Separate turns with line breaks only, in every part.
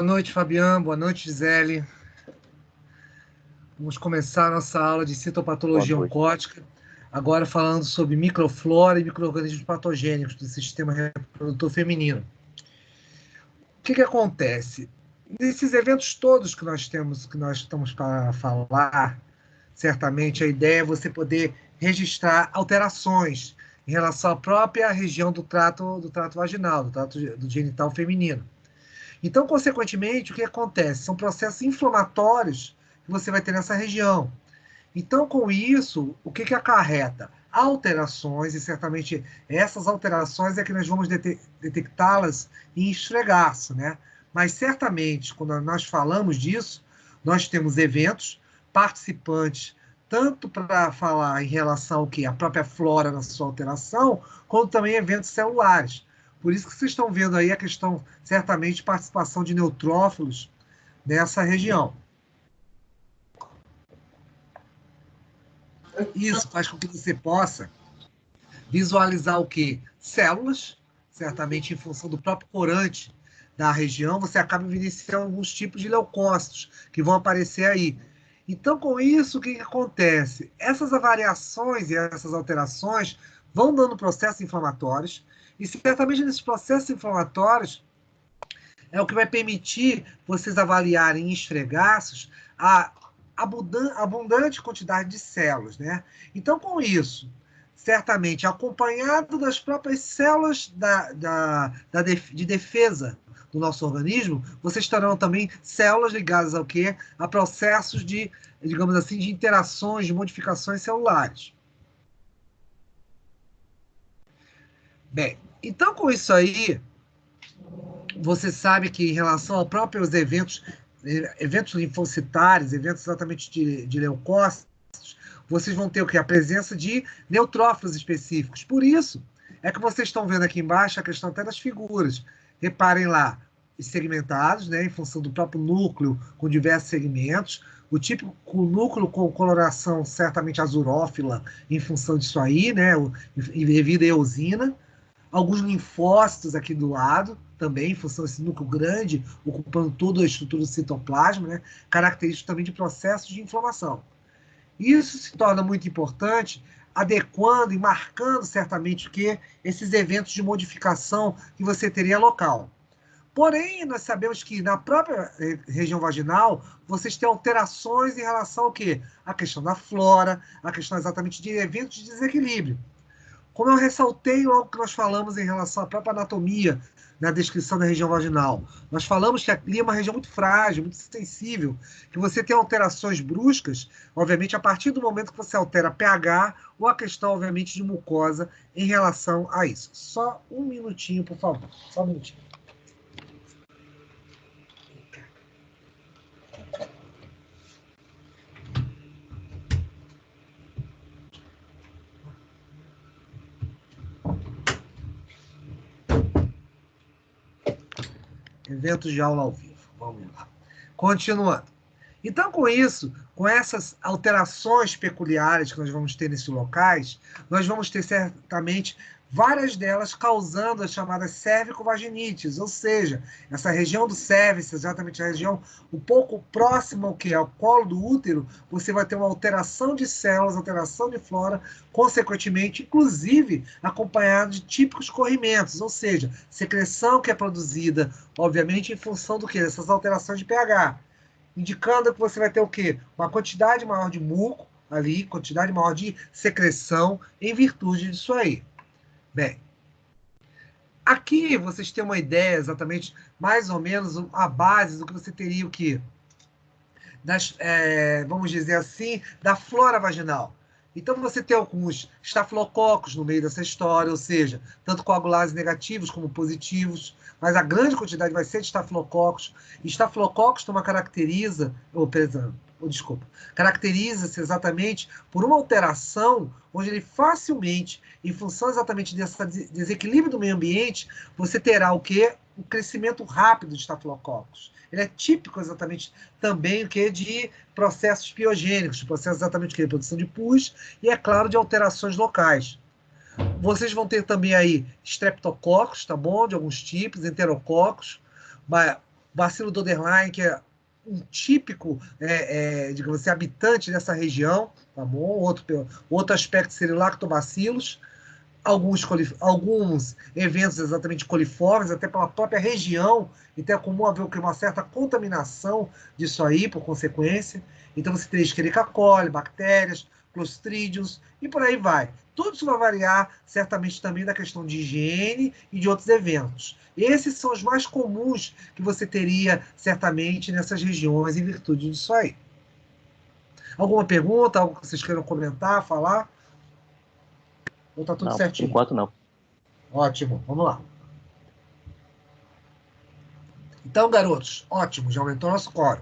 noite, Fabiano. Boa noite, Gisele. Vamos começar a nossa aula de citopatologia oncótica, agora falando sobre microflora e micro-organismos patogênicos do sistema reprodutor feminino. O que acontece? Nesses eventos todos que nós temos, que nós estamos para falar, certamente a ideia é você poder registrar alterações em relação à própria região do trato vaginal, do trato do genital feminino. Então, consequentemente, o que acontece? São processos inflamatórios que você vai ter nessa região. Então, com isso, o que acarreta? Alterações, e certamente essas alterações é que nós vamos detectá-las em esfregaço, né? Mas certamente, quando nós falamos disso, nós temos eventos, participantes, tanto para falar em relação ao que a própria flora na sua alteração, como também eventos celulares. Por isso que vocês estão vendo aí a questão, certamente, de participação de neutrófilos nessa região. Isso faz com que você possa visualizar o quê? Células, certamente em função do próprio corante da região, você acaba evidenciando alguns tipos de leucócitos que vão aparecer aí. Então, com isso, o que acontece? Essas variações e essas alterações vão dando processos inflamatórios, e certamente nesses processos inflamatórios é o que vai permitir vocês avaliarem em esfregaços a abundante quantidade de células, né? Então, com isso, certamente, acompanhado das próprias células de defesa do nosso organismo, vocês terão também células ligadas ao quê? A processos de, digamos assim, de interações, de modificações celulares. Bem, então com isso aí, você sabe que em relação aos próprios eventos linfocitários, eventos exatamente de leucócitos, vocês vão ter o quê? A presença de neutrófilos específicos. Por isso, é que vocês estão vendo aqui embaixo a questão até das figuras. Reparem lá, segmentados, né, em função do próprio núcleo, com diversos segmentos. O típico núcleo com coloração certamente azurófila, em função disso aí, né, devido à eosina. Alguns linfócitos aqui do lado, também, em função desse núcleo grande, ocupando toda a estrutura do citoplasma, né, característico também de processos de inflamação. Isso se torna muito importante, adequando e marcando certamente o que esses eventos de modificação que você teria local. Porém, nós sabemos que na própria região vaginal, vocês têm alterações em relação ao quê? A questão da flora, a questão exatamente de eventos de desequilíbrio. Como eu ressaltei logo que nós falamos em relação à própria anatomia, na descrição da região vaginal, nós falamos que ali é uma região muito frágil, muito sensível, que você tem alterações bruscas, obviamente, a partir do momento que você altera pH ou a questão, obviamente, de mucosa em relação a isso. Só um minutinho, por favor. Só um minutinho. Eventos de aula ao vivo. Vamos lá. Continuando. Então, com isso, com essas alterações peculiares que nós vamos ter nesses locais, nós vamos ter certamente várias delas causando as chamadas cervicovaginites, ou seja, essa região do cérvix, exatamente a região um pouco próxima ao que é o colo do útero, você vai ter uma alteração de células, alteração de flora, consequentemente, inclusive, acompanhado de típicos corrimentos, ou seja, secreção que é produzida, obviamente, em função do que? Dessas alterações de pH. Indicando que você vai ter o quê? Uma quantidade maior de muco ali, quantidade maior de secreção em virtude disso aí. Bem, aqui vocês têm uma ideia exatamente, mais ou menos, a base do que você teria o quê? Vamos dizer assim, da flora vaginal. Então você tem alguns estafilococos no meio dessa história, ou seja, tanto coagulases negativos como positivos, mas a grande quantidade vai ser de estafilococos. E estafilococos tem uma caracteriza-se exatamente por uma alteração onde ele facilmente, em função exatamente desse desequilíbrio do meio ambiente, você terá o quê? Um crescimento rápido de estafilococos. Ele é típico exatamente também o que de processos piogênicos, processos exatamente de produção de pus e, é claro, de alterações locais. Vocês vão ter também aí streptococos, tá bom? De alguns tipos, enterococos, bacilo do underline, que é um típico, digamos assim, habitante dessa região, tá bom? Outro aspecto seria lactobacilos, alguns eventos exatamente coliformes, até pela própria região, então é comum haver uma certa contaminação disso aí, por consequência. Então você teria Escherichia coli, bactérias, clostrídeos e por aí vai. Tudo isso vai variar certamente também da questão de higiene e de outros eventos. Esses são os mais comuns que você teria certamente nessas regiões em virtude disso aí. Alguma pergunta, algo que vocês queiram comentar, falar? Ou tá tudo
Não, por
certinho?
enquanto não.
Ótimo, vamos lá. Então, garotos, ótimo, já aumentou nosso quórum.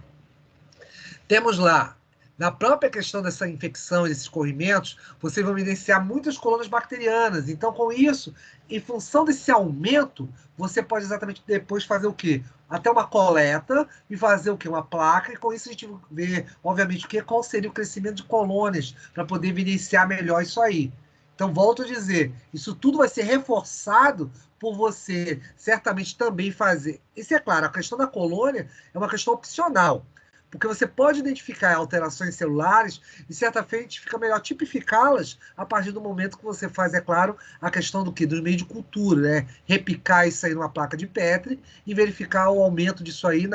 Temos lá, na própria questão dessa infecção e desses corrimentos, vocês vão evidenciar muitas colônias bacterianas. Então, com isso, em função desse aumento, você pode exatamente depois fazer o quê? Até uma coleta e fazer o quê? Uma placa, e com isso a gente vê, obviamente, qual seria o crescimento de colônias para poder evidenciar melhor isso aí. Então, volto a dizer, isso tudo vai ser reforçado por você certamente também fazer. Isso é claro, a questão da colônia é uma questão opcional, porque você pode identificar alterações celulares e certamente fica melhor tipificá-las a partir do momento que você faz, é claro, a questão do quê? Do meio de cultura, né? Repicar isso aí numa placa de Petri e verificar o aumento disso aí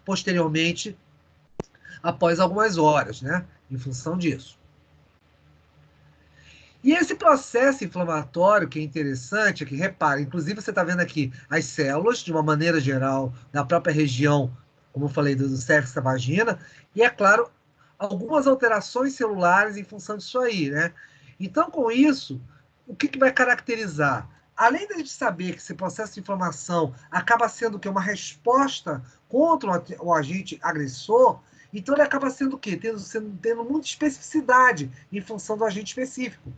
posteriormente, após algumas horas, né? Em função disso. E esse processo inflamatório, que é interessante, é que, repara, inclusive você está vendo aqui as células, de uma maneira geral, na própria região, como eu falei, do cérebro da vagina, e, é claro, algumas alterações celulares em função disso aí, né? Então, com isso, o que vai caracterizar? Além da gente saber que esse processo de inflamação acaba sendo o quê? Uma resposta contra o agente agressor, então ele acaba sendo o quê? Tendo muita especificidade em função do agente específico.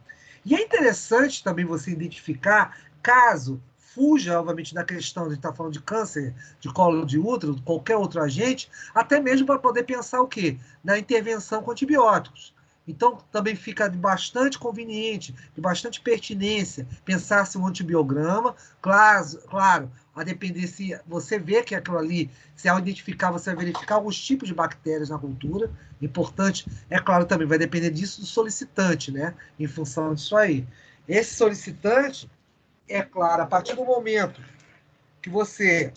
E é interessante também você identificar, caso fuja, obviamente, da questão de estar falando de câncer de colo de útero, qualquer outro agente, até mesmo para poder pensar o quê? Na intervenção com antibióticos. Então, também fica bastante conveniente, de bastante pertinência, pensar-se um antibiograma, claro, a depender se você vê que aquilo ali, se ao identificar, você vai verificar alguns tipos de bactérias na cultura. Importante, é claro, também vai depender disso do solicitante, né? Em função disso aí. Esse solicitante, é claro, a partir do momento que você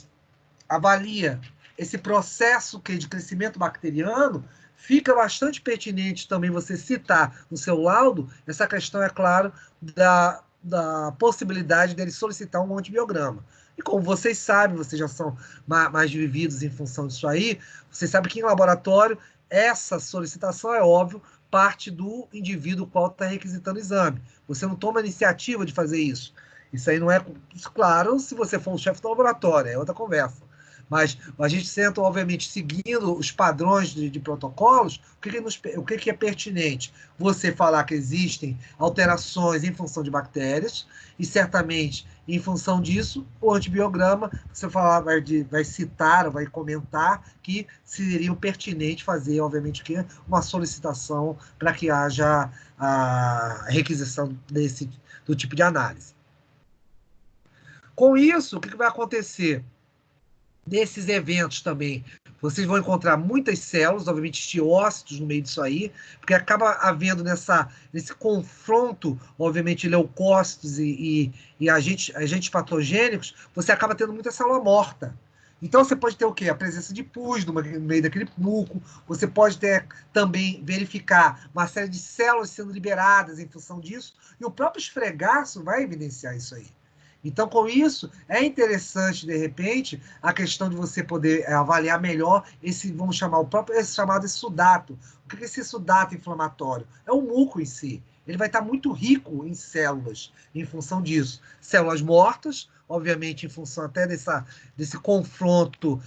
avalia esse processo de crescimento bacteriano, fica bastante pertinente também você citar no seu laudo essa questão, é claro, da possibilidade dele solicitar um antibiograma. E como vocês sabem, vocês já são mais vividos em função disso aí, vocês sabem que em laboratório essa solicitação, é óbvio, parte do indivíduo qual está requisitando o exame. Você não toma a iniciativa de fazer isso. Isso aí não é... Claro, se você for o chefe do laboratório, é outra conversa. Mas a gente senta, obviamente, seguindo os padrões de protocolos, o que é pertinente? Você falar que existem alterações em função de bactérias, e certamente, em função disso, o antibiograma, você vai citar, vai comentar que seria pertinente fazer, obviamente, uma solicitação para que haja a requisição do tipo de análise. Com isso, o que vai acontecer? Nesses eventos também, vocês vão encontrar muitas células, obviamente estiócitos no meio disso aí, porque acaba havendo nesse confronto, obviamente, leucócitos e agentes patogênicos, você acaba tendo muita célula morta. Então você pode ter o quê? A presença de pus no meio daquele muco, você pode ter também verificar uma série de células sendo liberadas em função disso, e o próprio esfregaço vai evidenciar isso aí. Então, com isso, é interessante, de repente, a questão de você poder avaliar melhor vamos chamar esse chamado sudato. O que é esse sudato inflamatório? É o muco em si. Ele vai estar muito rico em células, em função disso. Células mortas, obviamente, em função até desse confronto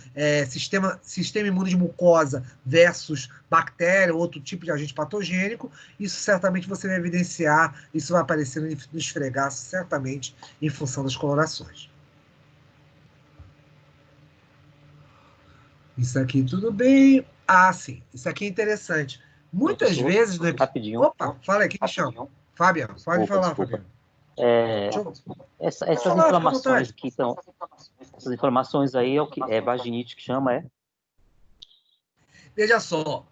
sistema imune de mucosa versus bactéria, outro tipo de agente patogênico. Isso certamente você vai evidenciar, isso vai aparecer no esfregaço, certamente, em função das colorações. Isso aqui tudo bem. Ah, sim. Isso aqui é interessante. Muitas
Professor,
vezes...
rapidinho.
Opa, fala aí, quem me chama? Fabiano, pode falar,
Desculpa.
Fabiano.
Essas
Falar, fica à
inflamações
vontade.
que estão... essas inflamações aí é o que é vaginite que chama, é?
Veja só,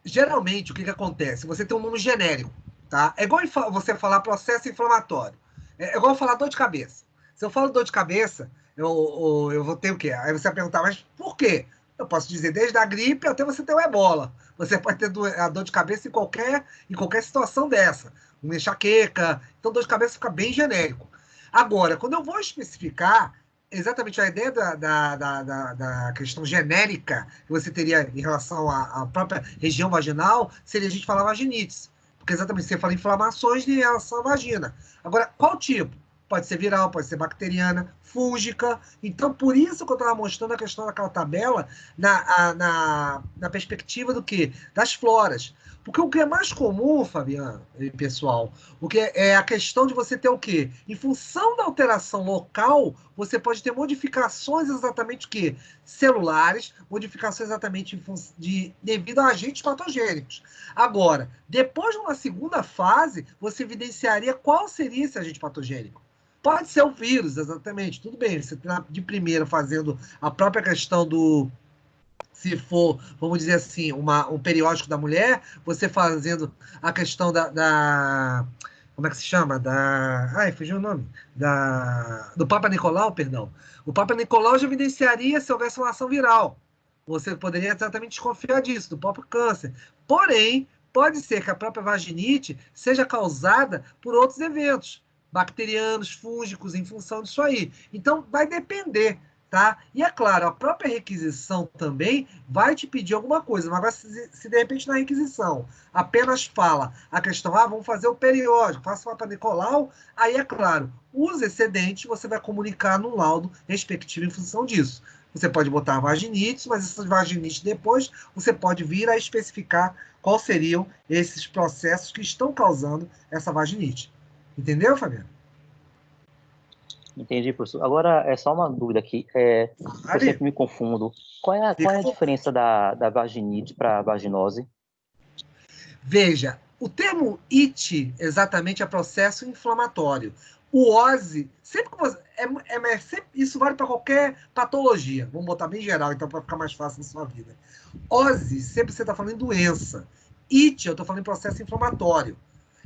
geralmente o que acontece? Você tem um nome genérico, tá? É igual você falar processo inflamatório. É igual falar dor de cabeça. Se eu falo dor de cabeça, eu vou ter o quê? Aí você vai perguntar, mas por quê? Eu posso dizer desde a gripe até você ter o ebola. Você pode ter a dor de cabeça em qualquer situação dessa. Uma enxaqueca. Então, dor de cabeça fica bem genérico. Agora, quando eu vou especificar exatamente a ideia da questão genérica que você teria em relação à própria região vaginal, seria a gente falar vaginites. Porque exatamente você fala inflamações em relação à vagina. Agora, qual tipo? Pode ser viral, pode ser bacteriana, fúngica. Então, por isso que eu estava mostrando a questão daquela tabela na perspectiva do quê? Das floras. Porque o que é mais comum, Fabiano e pessoal, o que é a questão de você ter o quê? Em função da alteração local, você pode ter modificações exatamente o quê? Celulares, modificações exatamente devido a agentes patogênicos. Agora, depois de uma segunda fase, você evidenciaria qual seria esse agente patogênico. Pode ser o vírus, exatamente. Tudo bem, você está de primeira fazendo a própria questão do... Se for, vamos dizer assim, um periódico da mulher, você fazendo a questão como é que se chama? Ai, fugiu o nome. Do Papa Nicolau, perdão. O Papa Nicolau já evidenciaria se houvesse uma ação viral. Você poderia exatamente desconfiar disso, do próprio câncer. Porém, pode ser que a própria vaginite seja causada por outros eventos bacterianos, fúngicos, em função disso aí. Então, vai depender, tá? E é claro, a própria requisição também vai te pedir alguma coisa, mas agora, se de repente na requisição apenas fala a questão, vamos fazer o periódico, faça o Papa Nicolau, aí é claro, os excedentes você vai comunicar no laudo respectivo em função disso. Você pode botar vaginites, mas essas vaginites depois você pode vir a especificar quais seriam esses processos que estão causando essa vaginite. Entendeu, Fabiano?
Entendi, professor. Agora, é só uma dúvida aqui. Eu sempre me confundo. Qual é a diferença da vaginite para a vaginose?
Veja, o termo IT exatamente é processo inflamatório. O OSE, sempre que você. Isso vale para qualquer patologia. Vamos botar bem geral, então, para ficar mais fácil na sua vida. OSE, sempre você está falando em doença. IT, eu estou falando em processo inflamatório.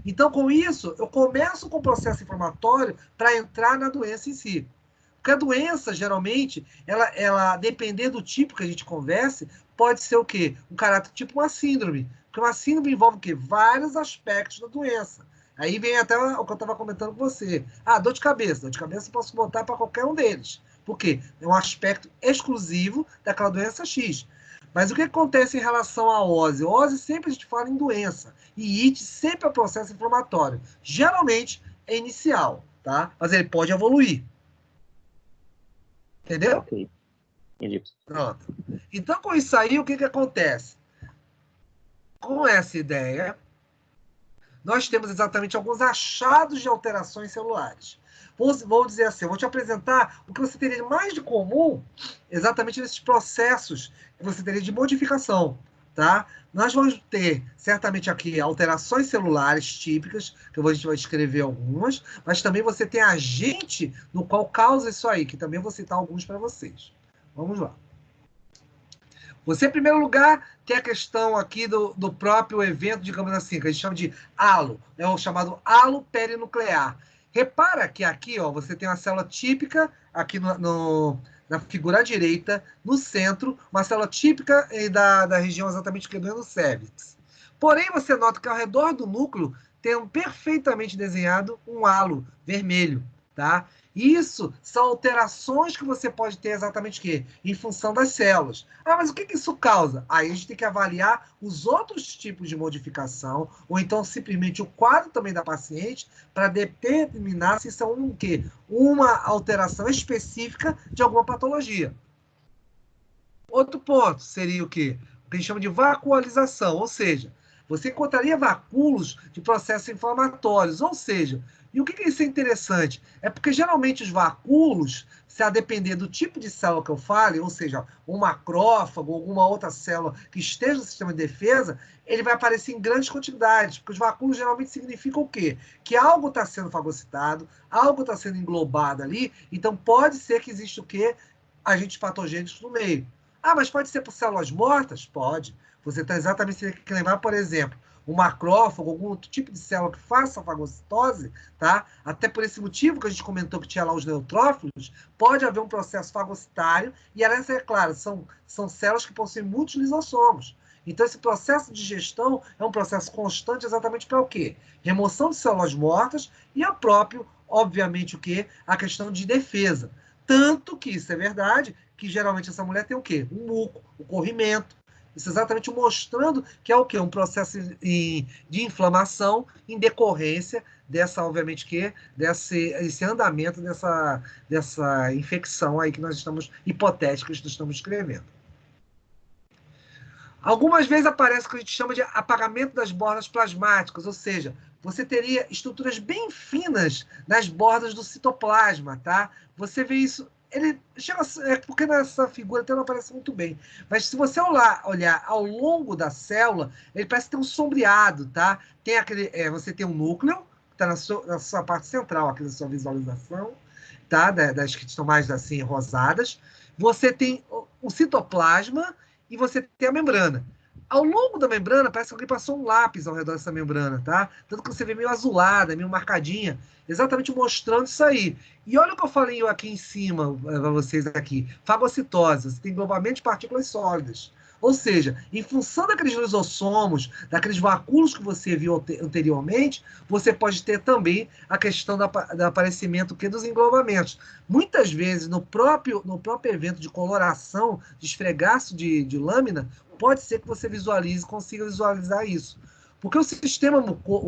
Então, com isso, eu começo com o processo inflamatório para entrar na doença em si. Porque a doença, geralmente, ela dependendo do tipo que a gente converse, pode ser o quê? Um caráter tipo uma síndrome. Porque uma síndrome envolve o quê? Vários aspectos da doença. Aí vem até o que eu estava comentando com você. Dor de cabeça. Dor de cabeça eu posso botar para qualquer um deles. Por quê? É um aspecto exclusivo daquela doença X. Mas o que acontece em relação à OSE? OSE sempre a gente fala em doença. E IT sempre é um processo inflamatório. Geralmente é inicial, tá? Mas ele pode evoluir. Entendeu?
Ok. Entendi.
Pronto. Então, com isso aí, o que acontece? Com essa ideia, nós temos exatamente alguns achados de alterações celulares. Vou dizer assim, eu vou te apresentar o que você teria mais de comum exatamente nesses processos que você teria de modificação, tá? Nós vamos ter, certamente aqui, alterações celulares típicas, que a gente vai escrever algumas, mas também você tem agente no qual causa isso aí, que também vou citar alguns para vocês. Vamos lá. Você, em primeiro lugar, tem a questão aqui do próprio evento, digamos assim, que a gente chama de halo, né, o chamado halo perinuclear. Repara que aqui, ó, você tem uma célula típica, aqui na figura direita, no centro, uma célula típica da região exatamente que é do cervix. Porém, você nota que ao redor do núcleo tem perfeitamente desenhado um halo vermelho, tá? Isso são alterações que você pode ter exatamente o quê? Em função das células. Mas o que isso causa? Aí a gente tem que avaliar os outros tipos de modificação, ou então simplesmente o quadro também da paciente, para determinar se são um quê? Uma alteração específica de alguma patologia. Outro ponto seria o quê? O que a gente chama de vacuolização, ou seja, você encontraria vacúolos de processos inflamatórios. Ou seja, e o que é isso interessante? É porque geralmente os vacúolos, se a depender do tipo de célula que eu fale, ou seja, um macrófago, alguma outra célula que esteja no sistema de defesa, ele vai aparecer em grandes quantidades, porque os vacúolos geralmente significam o quê? Que algo está sendo fagocitado, algo está sendo englobado ali, então pode ser que exista o quê? Agentes patogênicos no meio. Ah, mas pode ser por células mortas? Pode. Você está exatamente, você tem que lembrar, por exemplo, um macrófago, algum outro tipo de célula que faça fagocitose, tá? Até por esse motivo que a gente comentou que tinha lá os neutrófilos, pode haver um processo fagocitário, e elas, é claro, são células que possuem muitos lisossomos. Então, esse processo de digestão é um processo constante exatamente para o quê? Remoção de células mortas e a próprio, obviamente, o quê? A questão de defesa. Tanto que isso é verdade, que geralmente essa mulher tem o quê? Um muco, um corrimento. Isso exatamente mostrando que é o quê? Um processo de inflamação em decorrência dessa, obviamente, desse andamento dessa infecção aí que nós estamos, hipotética, que nós estamos escrevendo. Algumas vezes aparece o que a gente chama de apagamento das bordas plasmáticas, ou seja, você teria estruturas bem finas nas bordas do citoplasma, tá? Você vê isso, ele chega, porque nessa figura até não aparece muito bem, mas se você olhar ao longo da célula, ele parece ter um sombreado, tá? Tem aquele, você tem um núcleo, que está na sua parte central, aqui na sua visualização, tá? Das que estão mais assim rosadas. Você tem o citoplasma, e você tem a membrana. Ao longo da membrana, parece que alguém passou um lápis ao redor dessa membrana, tá? Tanto que você vê meio azulada, meio marcadinha, exatamente mostrando isso aí. E olha o que eu falei aqui em cima, para vocês aqui, fagocitose, você tem englobamento de partículas sólidas. Ou seja, em função daqueles lisossomos, daqueles vacúolos que você viu anteriormente, você pode ter também a questão do aparecimento dos englobamentos. Muitas vezes, no próprio evento de coloração, de esfregaço de lâmina, pode ser que você consiga visualizar isso. Porque o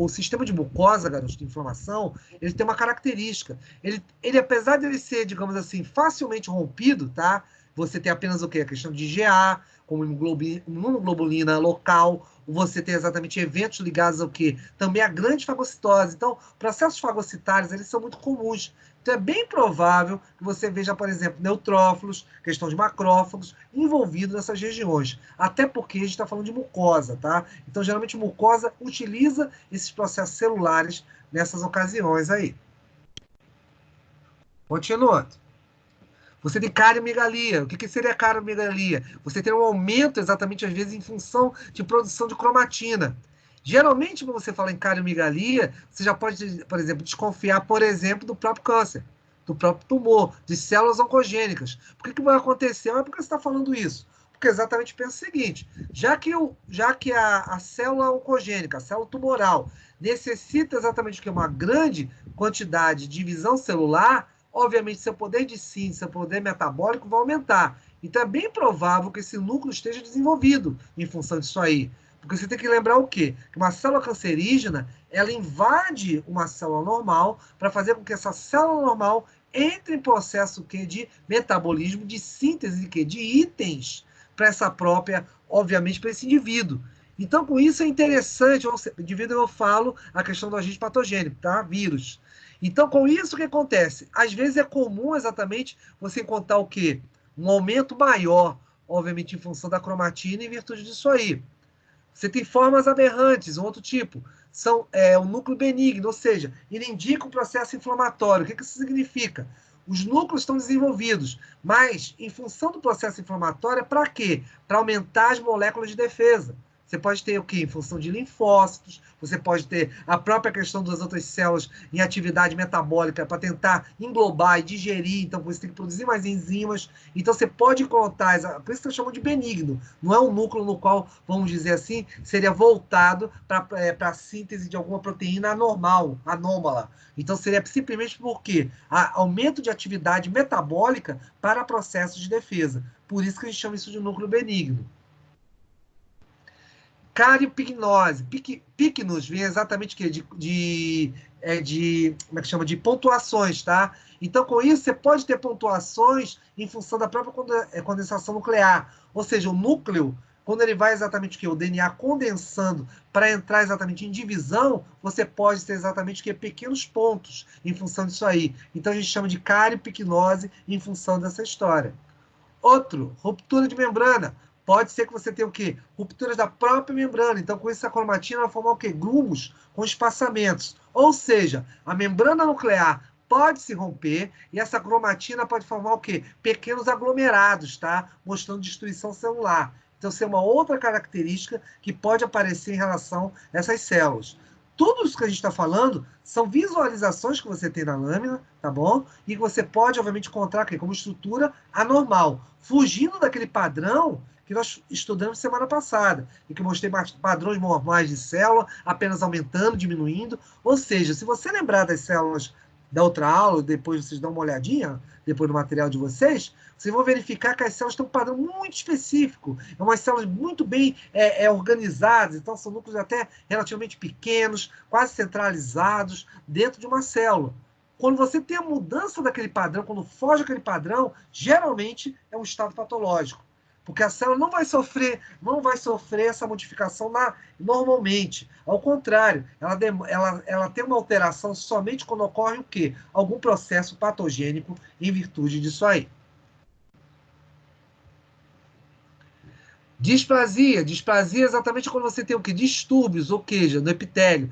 sistema de mucosa, garoto, de inflamação, ele tem uma característica. Ele, apesar de ele ser, digamos assim, facilmente rompido, tá? Você tem apenas o quê? A questão de IgA, como imunoglobulina local, você tem exatamente eventos ligados ao quê? Também a grande fagocitose. Então, processos fagocitários, eles são muito comuns. Então, é bem provável que você veja, por exemplo, neutrófilos, questão de macrófagos, envolvidos nessas regiões. Até porque a gente está falando de mucosa, tá? Então, geralmente, mucosa utiliza esses processos celulares nessas ocasiões aí. Continuando. Você tem cariomegalia. O que seria cariomegalia? Você tem um aumento, exatamente, às vezes, em função de produção de cromatina. Geralmente, quando você fala em cariomegalia, você já pode, por exemplo, desconfiar, por exemplo, do próprio câncer, do próprio tumor, de células oncogênicas. Por que vai acontecer? Mas por que você está falando isso? Porque exatamente pensa o seguinte, já que a célula oncogênica, a célula tumoral, necessita exatamente de uma grande quantidade de divisão celular, obviamente seu poder de síntese, seu poder metabólico vai aumentar. Então é bem provável que esse núcleo esteja desenvolvido em função disso aí. Porque você tem que lembrar o quê? Que uma célula cancerígena, ela invade uma célula normal para fazer com que essa célula normal entre em processo de metabolismo, de síntese de itens para essa própria, obviamente, para esse indivíduo. Então, com isso é interessante, indivíduo eu falo a questão do agente patogênico, tá? Vírus. Então, com isso, o que acontece? Às vezes é comum exatamente você encontrar o quê? Um aumento maior, obviamente, em função da cromatina em virtude disso aí. Você tem formas aberrantes, um outro tipo. São o núcleo benigno, ou seja, ele indica um processo inflamatório. O que isso significa? Os núcleos estão desenvolvidos, mas em função do processo inflamatório, para quê? Para aumentar as moléculas de defesa. Você pode ter o quê? Em função de linfócitos, você pode ter a própria questão das outras células em atividade metabólica para tentar englobar e digerir, então você tem que produzir mais enzimas. Então você pode encontrar, por isso que eu chamo de benigno, não é um núcleo no qual, vamos dizer assim, seria voltado para a síntese de alguma proteína anômala. Então seria simplesmente porque aumento de atividade metabólica para processos de defesa. Por isso que a gente chama isso de núcleo benigno. Cariopicnose. Picnus vem exatamente de como é que chama? De pontuações, tá? Então, com isso, você pode ter pontuações em função da própria condensação nuclear. Ou seja, o núcleo, quando ele vai exatamente o quê? O DNA condensando para entrar exatamente em divisão, você pode ter exatamente o quê? Pequenos pontos em função disso aí. Então a gente chama de cariopicnose em função dessa história. Outro, ruptura de membrana. Pode ser que você tenha o quê? Rupturas da própria membrana. Então, com isso, a cromatina vai formar o quê? Grumos com espaçamentos. Ou seja, a membrana nuclear pode se romper e essa cromatina pode formar o quê? Pequenos aglomerados, tá? Mostrando destruição celular. Então, isso é uma outra característica que pode aparecer em relação a essas células. Tudo isso que a gente está falando são visualizações que você tem na lâmina, tá bom? E que você pode, obviamente, encontrar aqui como estrutura anormal, fugindo daquele padrão que nós estudamos semana passada, e que eu mostrei padrões normais de célula, apenas aumentando, diminuindo. Ou seja, se você lembrar das células da outra aula, depois vocês dão uma olhadinha, depois do material de vocês vão verificar que as células têm um padrão muito específico. É umas células muito bem organizadas, então são núcleos até relativamente pequenos, quase centralizados dentro de uma célula. Quando você tem a mudança daquele padrão, quando foge daquele padrão, geralmente é um estado patológico. Porque a célula não vai sofrer essa modificação normalmente. Ao contrário, ela tem uma alteração somente quando ocorre o quê? Algum processo patogênico em virtude disso aí. Displasia é exatamente quando você tem o quê? Distúrbios, ou queixa, no epitélio.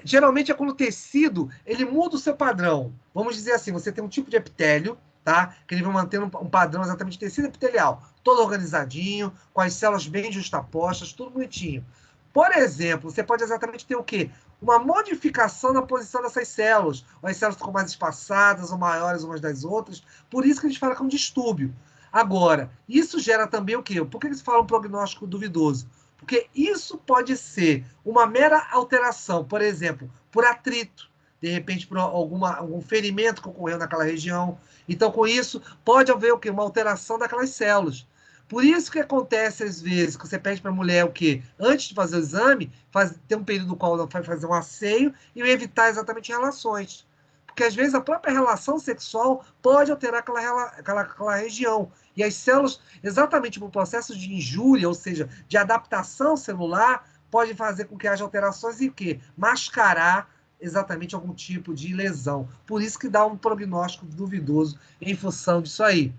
Geralmente é quando o tecido ele muda o seu padrão. Vamos dizer assim, você tem um tipo de epitélio, tá? Que ele vai mantendo um padrão exatamente de tecido epitelial, todo organizadinho, com as células bem justapostas, tudo bonitinho. Por exemplo, você pode exatamente ter o quê? Uma modificação na posição dessas células. Ou as células ficam mais espaçadas ou maiores umas das outras. Por isso que a gente fala que é um distúrbio. Agora, isso gera também o quê? Por que se fala um prognóstico duvidoso? Porque isso pode ser uma mera alteração, por exemplo, por atrito, de repente por algum ferimento que ocorreu naquela região. Então, com isso, pode haver o quê? Uma alteração daquelas células. Por isso que acontece, às vezes, que você pede para a mulher o quê? Antes de fazer o exame, ter um período no qual ela vai fazer um asseio e evitar exatamente relações. Porque, às vezes, a própria relação sexual pode alterar aquela região. E as células, exatamente por processo de injúria, ou seja, de adaptação celular, pode fazer com que haja alterações e o quê? Mascarar exatamente algum tipo de lesão. Por isso que dá um prognóstico duvidoso em função disso aí.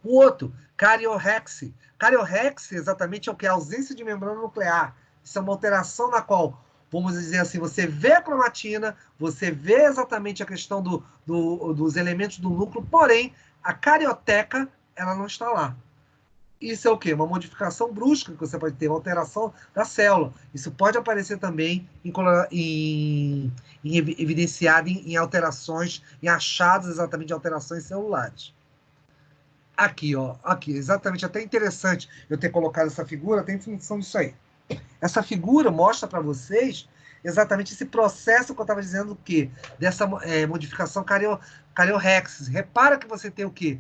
O outro, cariorrexia. Cariorrexia exatamente é o que? A ausência de membrana nuclear. Isso é uma alteração na qual, vamos dizer assim, você vê a cromatina, você vê exatamente a questão dos elementos do núcleo, porém, a carioteca, ela não está lá. Isso é o quê? Uma modificação brusca, que você pode ter, uma alteração da célula. Isso pode aparecer também evidenciado em alterações, em achados exatamente de alterações celulares. Aqui, ó, aqui, exatamente, até interessante eu ter colocado essa figura, tem função disso aí. Essa figura mostra para vocês exatamente esse processo que eu estava dizendo o quê? Dessa modificação cariorrexis. Repara que você tem o quê?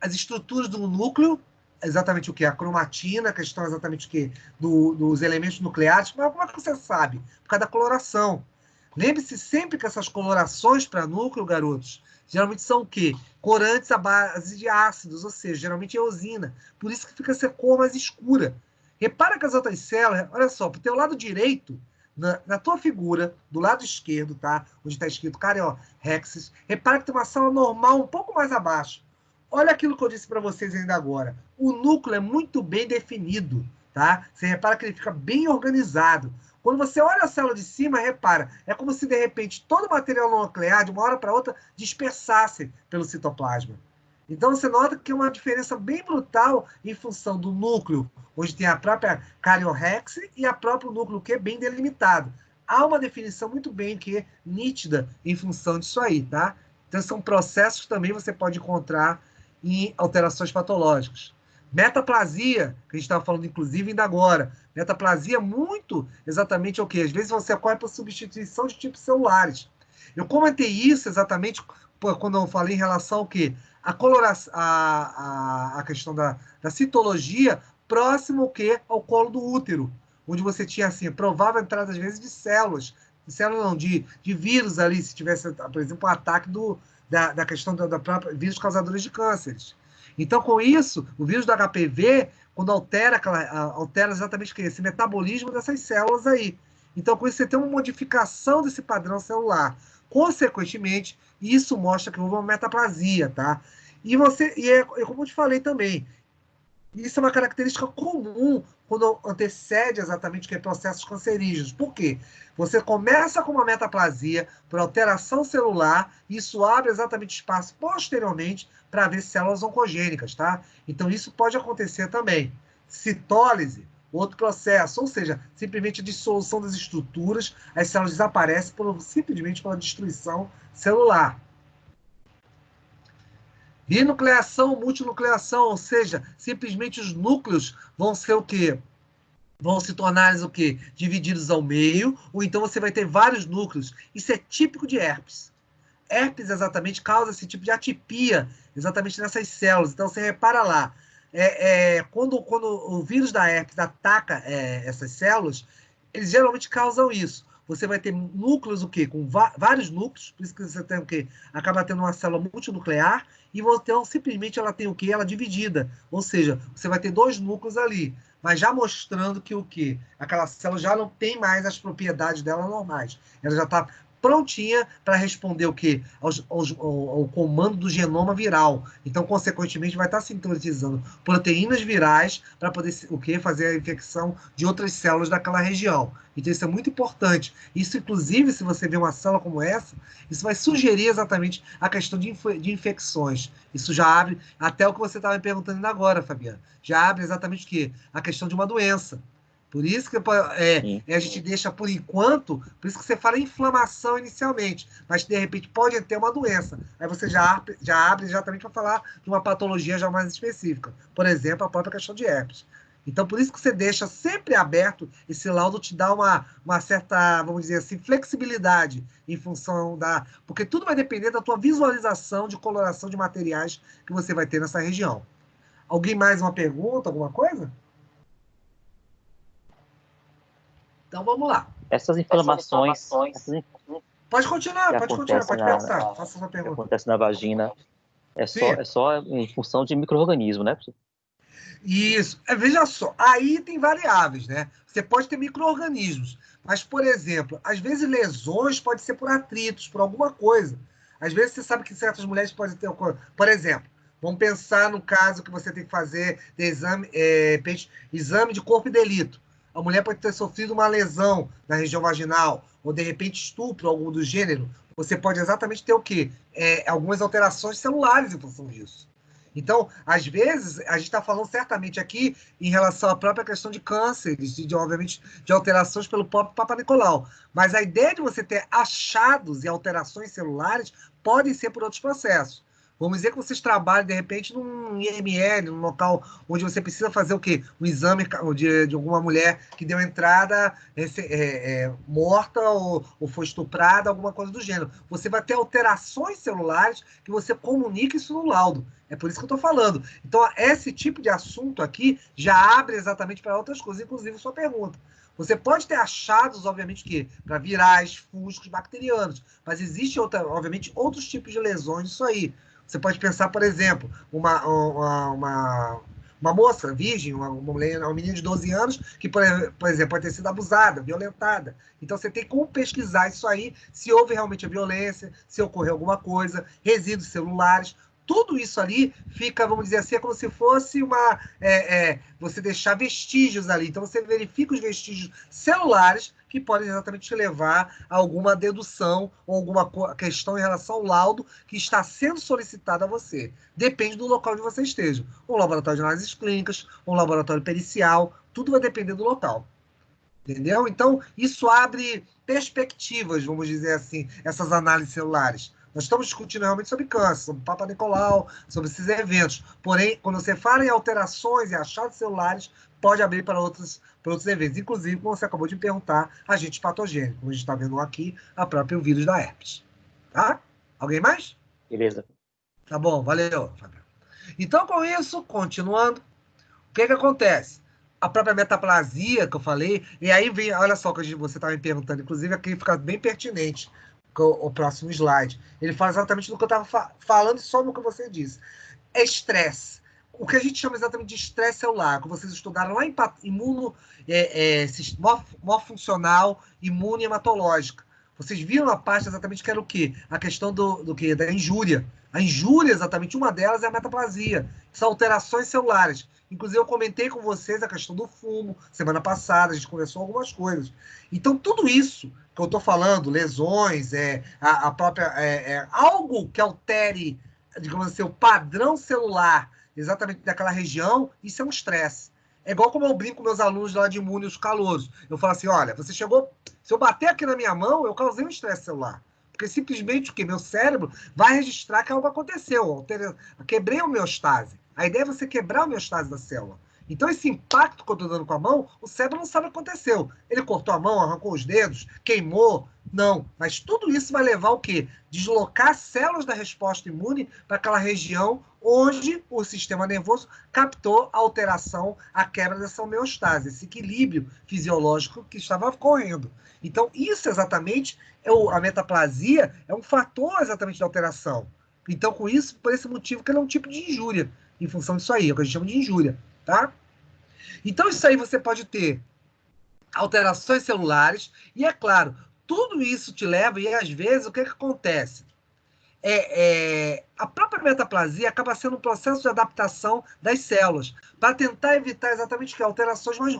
As estruturas do núcleo, exatamente o quê? A cromatina, a questão exatamente o quê? Dos elementos nucleares. Mas como é que você sabe? Por causa da coloração. Lembre-se sempre que essas colorações para núcleo, garotos, geralmente são o quê? Corantes à base de ácidos, ou seja, geralmente é eosina. Por isso que fica essa cor mais escura. Repara que as outras células, olha só, para o teu lado direito, na tua figura, do lado esquerdo, tá? Onde está escrito cariorrexis, repara que tem uma célula normal um pouco mais abaixo. Olha aquilo que eu disse para vocês ainda agora. O núcleo é muito bem definido, tá? Você repara que ele fica bem organizado. Quando você olha a célula de cima, repara, é como se, de repente, todo o material nuclear, de uma hora para outra, dispersasse pelo citoplasma. Então, você nota que é uma diferença bem brutal em função do núcleo, onde tem a própria cariorrexia e a próprio núcleo, que é bem delimitado. Há uma definição muito bem nítida em função disso aí, tá? Então, são processos que também você pode encontrar em alterações patológicas. Metaplasia, que a gente estava falando, inclusive, ainda agora. Metaplasia é muito exatamente o quê? Às vezes você ocorre por substituição de tipos celulares. Eu comentei isso exatamente quando eu falei em relação ao quê? A questão da citologia próximo ao quê? Ao colo do útero, onde você tinha, assim, provável entrada, às vezes, de células não, de vírus ali, se tivesse, por exemplo, um ataque da questão da própria vírus causadores de cânceres. Então, com isso, o vírus do HPV, quando altera exatamente esse metabolismo dessas células aí. Então, com isso, você tem uma modificação desse padrão celular. Consequentemente, isso mostra que houve uma metaplasia, tá? Como eu te falei também, isso é uma característica comum quando antecede exatamente o que é processos cancerígenos. Por quê? Você começa com uma metaplasia por alteração celular, e isso abre exatamente espaço posteriormente para ver células oncogênicas, tá? Então isso pode acontecer também. Citólise, outro processo, ou seja, simplesmente a dissolução das estruturas, as células desaparecem simplesmente pela destruição celular. Binucleação, multinucleação, ou seja, simplesmente os núcleos vão ser o quê? Vão se tornar o quê? Divididos ao meio, ou então você vai ter vários núcleos. Isso é típico de herpes. Herpes exatamente causa esse tipo de atipia exatamente nessas células. Então você repara lá, quando o vírus da herpes ataca essas células, eles geralmente causam isso. Você vai ter núcleos, o quê? Com vários núcleos, por isso que você tem o quê? Acaba tendo uma célula multinuclear, e então, simplesmente ela tem o quê? Ela dividida. Ou seja, você vai ter dois núcleos ali, mas já mostrando que o quê? Aquela célula já não tem mais as propriedades dela normais. Ela já está prontinha para responder o quê? Ao comando do genoma viral. Então, consequentemente, vai estar sintetizando proteínas virais para poder o quê? Fazer a infecção de outras células daquela região. Então, isso é muito importante. Isso, inclusive, se você vê uma célula como essa, isso vai sugerir exatamente a questão de infecções. Isso já abre até o que você estava me perguntando ainda agora, Fabiana. Já abre exatamente o quê? A questão de uma doença. Por isso que a gente deixa por enquanto, por isso que você fala inflamação inicialmente, mas de repente pode ter uma doença. Aí você já abre exatamente para falar de uma patologia já mais específica. Por exemplo, a própria questão de herpes. Então, por isso que você deixa sempre aberto, esse laudo te dá uma certa, vamos dizer assim, flexibilidade em função da... Porque tudo vai depender da tua visualização de coloração de materiais que você vai ter nessa região. Alguém mais uma pergunta, alguma coisa? Então, vamos lá.
Essas inflamações
Pode continuar, pode perguntar. Faça sua pergunta.
Que acontece na vagina é só em função de micro-organismo, né?
Isso. Veja só, aí tem variáveis, né? Você pode ter micro-organismos, mas, por exemplo, às vezes lesões podem ser por atritos, por alguma coisa. Às vezes você sabe que certas mulheres podem ter... Por exemplo, vamos pensar no caso que você tem que fazer de exame de corpo e delito. A mulher pode ter sofrido uma lesão na região vaginal, ou de repente estupro, algo do gênero. Você pode exatamente ter o quê? Algumas alterações celulares em função disso. Então, às vezes, a gente está falando certamente aqui em relação à própria questão de cânceres, obviamente, de alterações pelo próprio Papa Nicolau. Mas a ideia de você ter achados e alterações celulares podem ser por outros processos. Vamos dizer que vocês trabalham, de repente, num IML, num local onde você precisa fazer o quê? Um exame de alguma mulher que deu entrada morta ou foi estuprada, alguma coisa do gênero. Você vai ter alterações celulares que você comunica isso no laudo. É por isso que eu estou falando. Então, esse tipo de assunto aqui já abre exatamente para outras coisas, inclusive sua pergunta. Você pode ter achados, obviamente, para virais, fúngicos, bacterianos, mas existem, obviamente, outros tipos de lesões disso aí. Você pode pensar, por exemplo, uma moça virgem, uma mulher, uma menina de 12 anos, que, por exemplo, pode ter sido abusada, violentada. Então, você tem como pesquisar isso aí, se houve realmente a violência, se ocorreu alguma coisa, resíduos celulares. Tudo isso ali fica, vamos dizer assim, é como se fosse você deixar vestígios ali. Então, você verifica os vestígios celulares que podem exatamente te levar a alguma dedução ou alguma questão em relação ao laudo que está sendo solicitado a você. Depende do local onde você esteja. Um laboratório de análises clínicas, um laboratório pericial, tudo vai depender do local. Entendeu? Então, isso abre perspectivas, vamos dizer assim, essas análises celulares. Nós estamos discutindo realmente sobre câncer, sobre Papa Nicolau, sobre esses eventos. Porém, quando você fala em alterações e achados celulares, pode abrir para outros eventos. Inclusive, como você acabou de me perguntar, agentes patogênicos. Como a gente está vendo aqui, a própria vírus da herpes. Tá? Alguém mais?
Beleza.
Tá bom, valeu, Fabiano. Então, com isso, continuando, o que acontece? A própria metaplasia que eu falei, e aí vem, olha só que você estava me perguntando, inclusive aqui fica bem pertinente o próximo slide. Ele fala exatamente do que eu estava falando e só no que você disse. é estresse. O que a gente chama exatamente de estresse celular, que vocês estudaram lá em funcional, imune hematológica. Vocês viram a parte exatamente que era o quê? A questão do quê? Da injúria. A injúria, exatamente, uma delas é a metaplasia. São alterações celulares. Inclusive, eu comentei com vocês a questão do fumo. Semana passada, a gente conversou algumas coisas. Então, tudo isso que eu estou falando, lesões, a própria, algo que altere, digamos assim, o padrão celular exatamente daquela região, isso é um estresse. É igual como eu brinco com meus alunos lá de imune, os calouros. Eu falo assim, olha, você chegou... Se eu bater aqui na minha mão, eu causei um estresse celular. Porque simplesmente o que? Meu cérebro vai registrar que algo aconteceu. Eu quebrei a homeostase. A ideia é você quebrar a homeostase da célula. Então, esse impacto que eu estou dando com a mão, o cérebro não sabe o que aconteceu. Ele cortou a mão, arrancou os dedos, queimou. Não. Mas tudo isso vai levar o quê? Deslocar células da resposta imune para aquela região onde o sistema nervoso captou a alteração, a quebra dessa homeostase, esse equilíbrio fisiológico que estava ocorrendo. Então, isso exatamente, a metaplasia é um fator exatamente de alteração. Então, com isso, por esse motivo que ele é um tipo de injúria, em função disso aí, é o que a gente chama de injúria, tá? Então, isso aí você pode ter alterações celulares, e é claro, tudo isso te leva, e às vezes, o que acontece? A própria metaplasia acaba sendo um processo de adaptação das células, para tentar evitar exatamente que alterações mais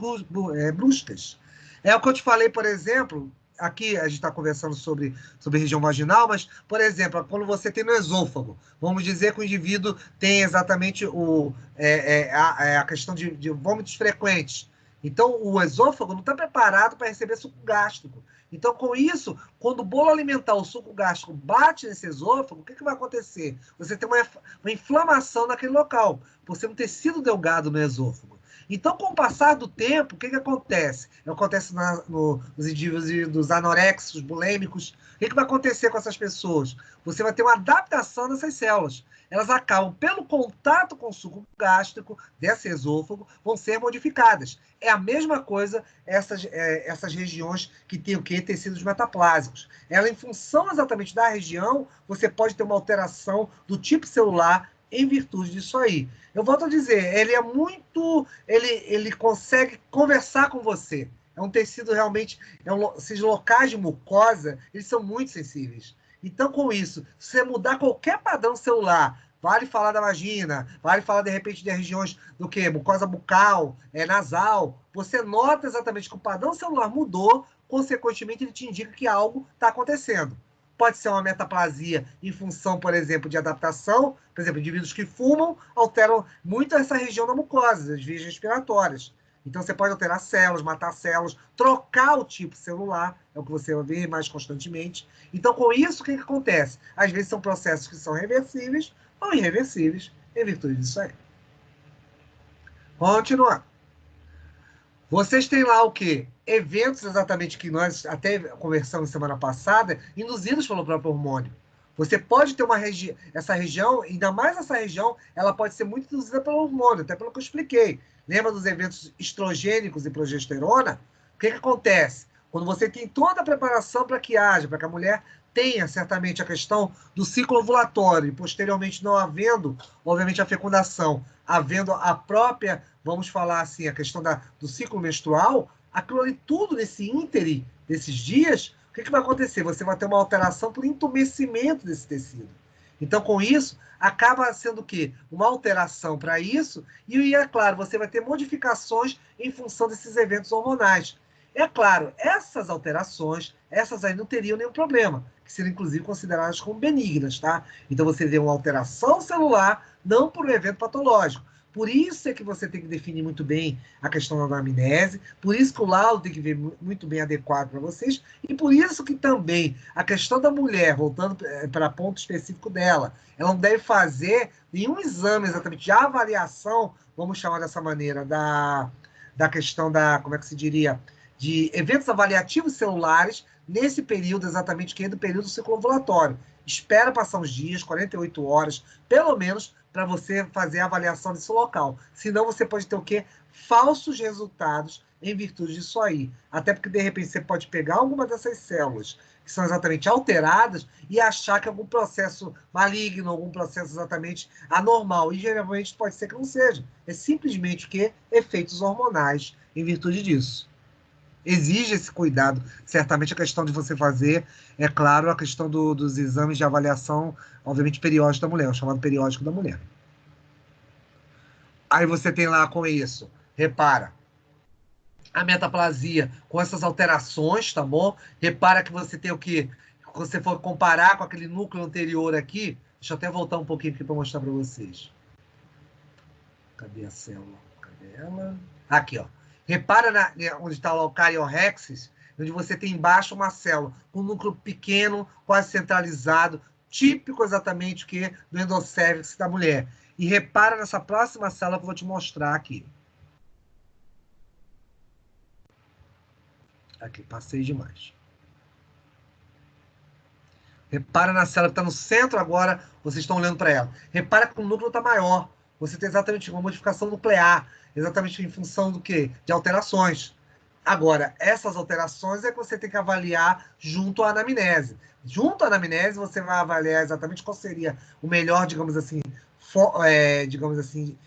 bruscas. É o que eu te falei, por exemplo, aqui a gente está conversando sobre região vaginal, mas, por exemplo, quando você tem no esôfago, vamos dizer que o indivíduo tem exatamente a questão de vômitos frequentes. Então, o esôfago não está preparado para receber suco gástrico. Então, com isso, quando o bolo alimentar, o suco gástrico, bate nesse esôfago, o que vai acontecer? Você tem uma inflamação naquele local, por ser um tecido delgado no esôfago. Então, com o passar do tempo, o que acontece? Acontece nos indivíduos anoréxicos, bulêmicos. O que vai acontecer com essas pessoas? Você vai ter uma adaptação dessas células. Elas acabam, pelo contato com o suco gástrico desse esôfago, vão ser modificadas. É a mesma coisa essas regiões que têm o quê? Tecidos metaplásicos. Ela, em função exatamente da região, você pode ter uma alteração do tipo celular em virtude disso aí. Eu volto a dizer, ele é muito... Ele consegue conversar com você. É um tecido realmente... esses locais de mucosa, eles são muito sensíveis. Então, com isso, se você mudar qualquer padrão celular, vale falar da vagina, vale falar, de repente, de regiões do quê? Mucosa bucal, nasal. Você nota exatamente que o padrão celular mudou, consequentemente, ele te indica que algo está acontecendo. Pode ser uma metaplasia em função, por exemplo, de adaptação. Por exemplo, indivíduos que fumam alteram muito essa região da mucosa, as vias respiratórias. Então, você pode alterar células, matar células, trocar o tipo celular, é o que você vai ver mais constantemente. Então, com isso, o que acontece? Às vezes são processos que são reversíveis ou irreversíveis em virtude disso aí. Continuando. Vocês têm lá o quê? Eventos exatamente que nós até conversamos semana passada, induzidos pelo próprio hormônio. Você pode ter essa região, ainda mais essa região, ela pode ser muito induzida pelo hormônio, até pelo que eu expliquei. Lembra dos eventos estrogênicos e progesterona? O que acontece? Quando você tem toda a preparação para que haja, para que a mulher tenha certamente a questão do ciclo ovulatório, e posteriormente não havendo, obviamente, a fecundação, havendo a própria, vamos falar assim, a questão do ciclo menstrual, aquilo ali tudo nesse íntere desses dias, o que vai acontecer? Você vai ter uma alteração por entumecimento desse tecido. Então, com isso, acaba sendo o quê? Uma alteração para isso, e é claro, você vai ter modificações em função desses eventos hormonais. É claro, essas alterações, essas aí não teriam nenhum problema, que seriam inclusive consideradas como benignas, tá? Então você vê uma alteração celular, não por um evento patológico. Por isso é que você tem que definir muito bem a questão da anamnese, por isso que o laudo tem que vir muito bem adequado para vocês, e por isso que também a questão da mulher, voltando para ponto específico dela, ela não deve fazer nenhum exame exatamente de avaliação, vamos chamar dessa maneira, da questão da, como é que se diria, de eventos avaliativos celulares nesse período exatamente, que é do período do ciclo ovulatório. Espera passar uns dias, 48 horas, pelo menos, para você fazer a avaliação desse local. Senão você pode ter o quê? Falsos resultados em virtude disso aí. Até porque, de repente, você pode pegar alguma dessas células que são exatamente alteradas e achar que é algum processo maligno, algum processo exatamente anormal. E geralmente pode ser que não seja. É simplesmente o quê? Efeitos hormonais em virtude disso. Exige esse cuidado. Certamente a questão de você fazer, é claro, a questão dos exames de avaliação, obviamente, periódico da mulher, o chamado periódico da mulher. Aí você tem lá com isso, repara, a metaplasia com essas alterações, tá bom? Repara que você tem o que? Se você for comparar com aquele núcleo anterior aqui, deixa eu até voltar um pouquinho aqui para mostrar para vocês. Cadê a célula? Cadê ela? Aqui, ó. Repara onde está o cariorrexis, onde você tem embaixo uma célula, um núcleo pequeno, quase centralizado, típico exatamente que do endocérvix da mulher. E repara nessa próxima célula que eu vou te mostrar aqui. Aqui, passei demais. Repara na célula que está no centro agora, vocês estão olhando para ela. Repara que o núcleo está maior. Você tem exatamente uma modificação nuclear, exatamente em função do quê? De alterações. Agora, essas alterações é que você tem que avaliar junto à anamnese. Junto à anamnese, você vai avaliar exatamente qual seria o melhor, digamos assim,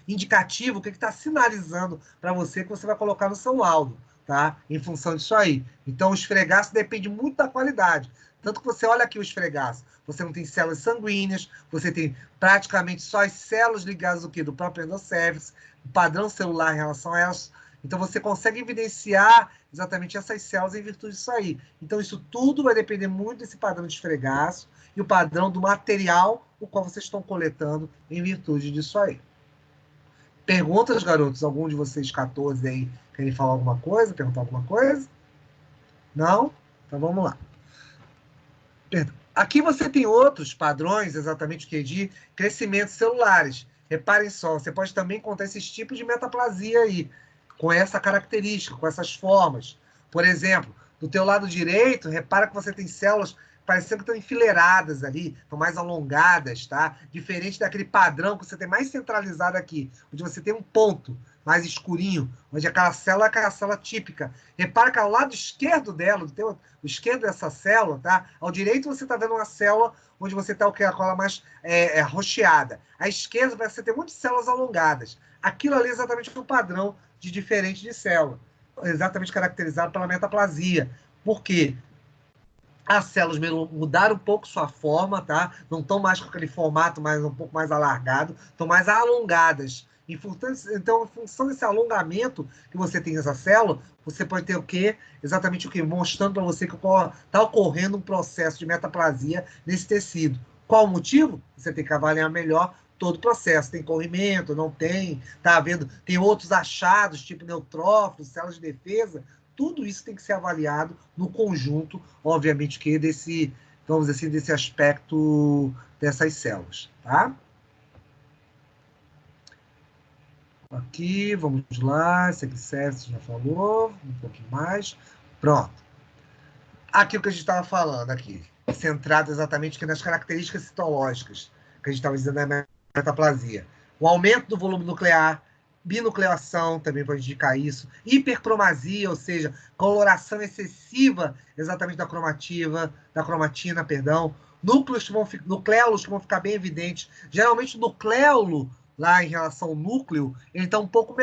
indicativo, o que está sinalizando para você que você vai colocar no seu laudo, tá? Em função disso aí. Então, o esfregaço depende muito da qualidade. Tanto que você olha aqui o esfregaço, você não tem células sanguíneas, você tem praticamente só as células ligadas do próprio endocérvix, o padrão celular em relação a elas. Então, você consegue evidenciar exatamente essas células em virtude disso aí. Então, isso tudo vai depender muito desse padrão de esfregaço e o padrão do material o qual vocês estão coletando em virtude disso aí. Perguntas, garotos? Algum de vocês 14 aí querem falar alguma coisa? Perguntar alguma coisa? Não? Então, vamos lá. Aqui você tem outros padrões, exatamente o que de crescimentos celulares. Reparem só, você pode também encontrar esses tipos de metaplasia aí, com essa característica, com essas formas. Por exemplo, do teu lado direito, repara que você tem células parecendo que estão enfileiradas ali, estão mais alongadas, tá? Diferente daquele padrão que você tem mais centralizado aqui, onde você tem um ponto mais escurinho, onde aquela célula é aquela célula típica. Repara que ao lado esquerdo dela, o esquerdo dessa célula, tá? Ao direito você está vendo uma célula onde você está o que? A cola mais rocheada. À esquerda você tem muitas células alongadas. Aquilo ali é exatamente o padrão de diferente de célula, exatamente caracterizado pela metaplasia. Por quê? As células mudaram um pouco sua forma, tá? Não estão mais com aquele formato um pouco mais alargado, estão mais alongadas. Então, em função desse alongamento que você tem nessa célula, você pode ter o quê? Exatamente o quê? Mostrando para você que está ocorrendo um processo de metaplasia nesse tecido. Qual o motivo? Você tem que avaliar melhor todo o processo. Tem corrimento, não tem, tá vendo? Tem outros achados, tipo neutrófilos, células de defesa. Tudo isso tem que ser avaliado no conjunto, obviamente, que desse, vamos dizer assim, desse aspecto dessas células, tá? Aqui, vamos lá, esse aqui Sérgio já falou, um pouquinho mais. Pronto. Aqui o que a gente estava falando aqui, centrado exatamente aqui nas características citológicas, que a gente estava dizendo da metaplasia. O aumento do volume nuclear, binucleação também pode indicar isso, hipercromasia, ou seja, coloração excessiva exatamente da cromatina, perdão, nucléolos que vão ficar bem evidentes. Geralmente o nucleolo, lá em relação ao núcleo, ele é um pouco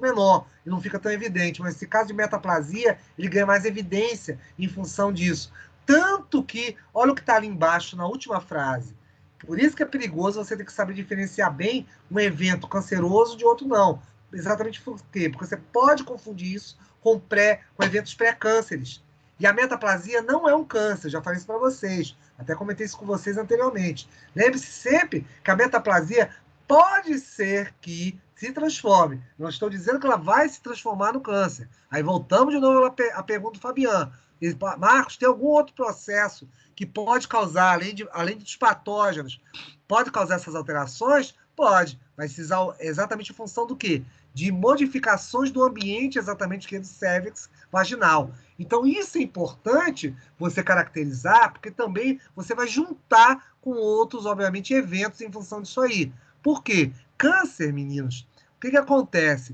menor, ele não fica tão evidente, mas nesse caso de metaplasia, ele ganha mais evidência em função disso. Tanto que, olha o que está ali embaixo, na última frase, por isso que é perigoso você ter que saber diferenciar bem um evento canceroso de outro não. Exatamente por quê? Porque você pode confundir isso com eventos pré-cânceres. E a metaplasia não é um câncer, já falei isso para vocês. Até comentei isso com vocês anteriormente. Lembre-se sempre que a metaplasia pode ser que se transforme. Não estou dizendo que ela vai se transformar no câncer. Aí voltamos de novo à pergunta do Fabiano. Marcos, tem algum outro processo que pode causar, além dos patógenos, pode causar essas alterações? Pode. Vai se usar exatamente em função do quê? De modificações do ambiente, exatamente que é do cérvix vaginal. Então, isso é importante você caracterizar, porque também você vai juntar com outros, obviamente, eventos em função disso aí. Por quê? Câncer, meninos, o que acontece?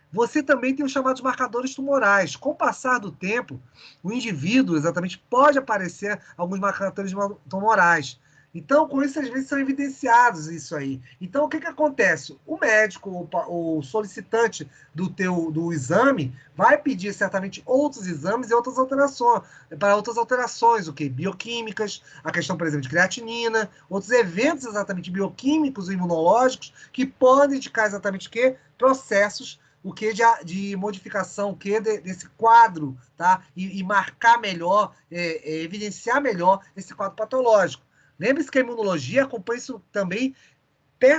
Você também tem os chamados marcadores tumorais. Com o passar do tempo, o indivíduo exatamente pode aparecer alguns marcadores tumorais. Então, com isso, às vezes são evidenciados isso aí. Então, o que acontece? O médico, o solicitante do exame, vai pedir certamente outros exames e outras alterações, para outras alterações, o quê? Bioquímicas, a questão, por exemplo, de creatinina, outros eventos exatamente bioquímicos e imunológicos que podem indicar exatamente o quê? Processos o que de modificação, o que desse quadro, tá? E marcar melhor, evidenciar melhor esse quadro patológico. Lembre-se que a imunologia acompanha isso também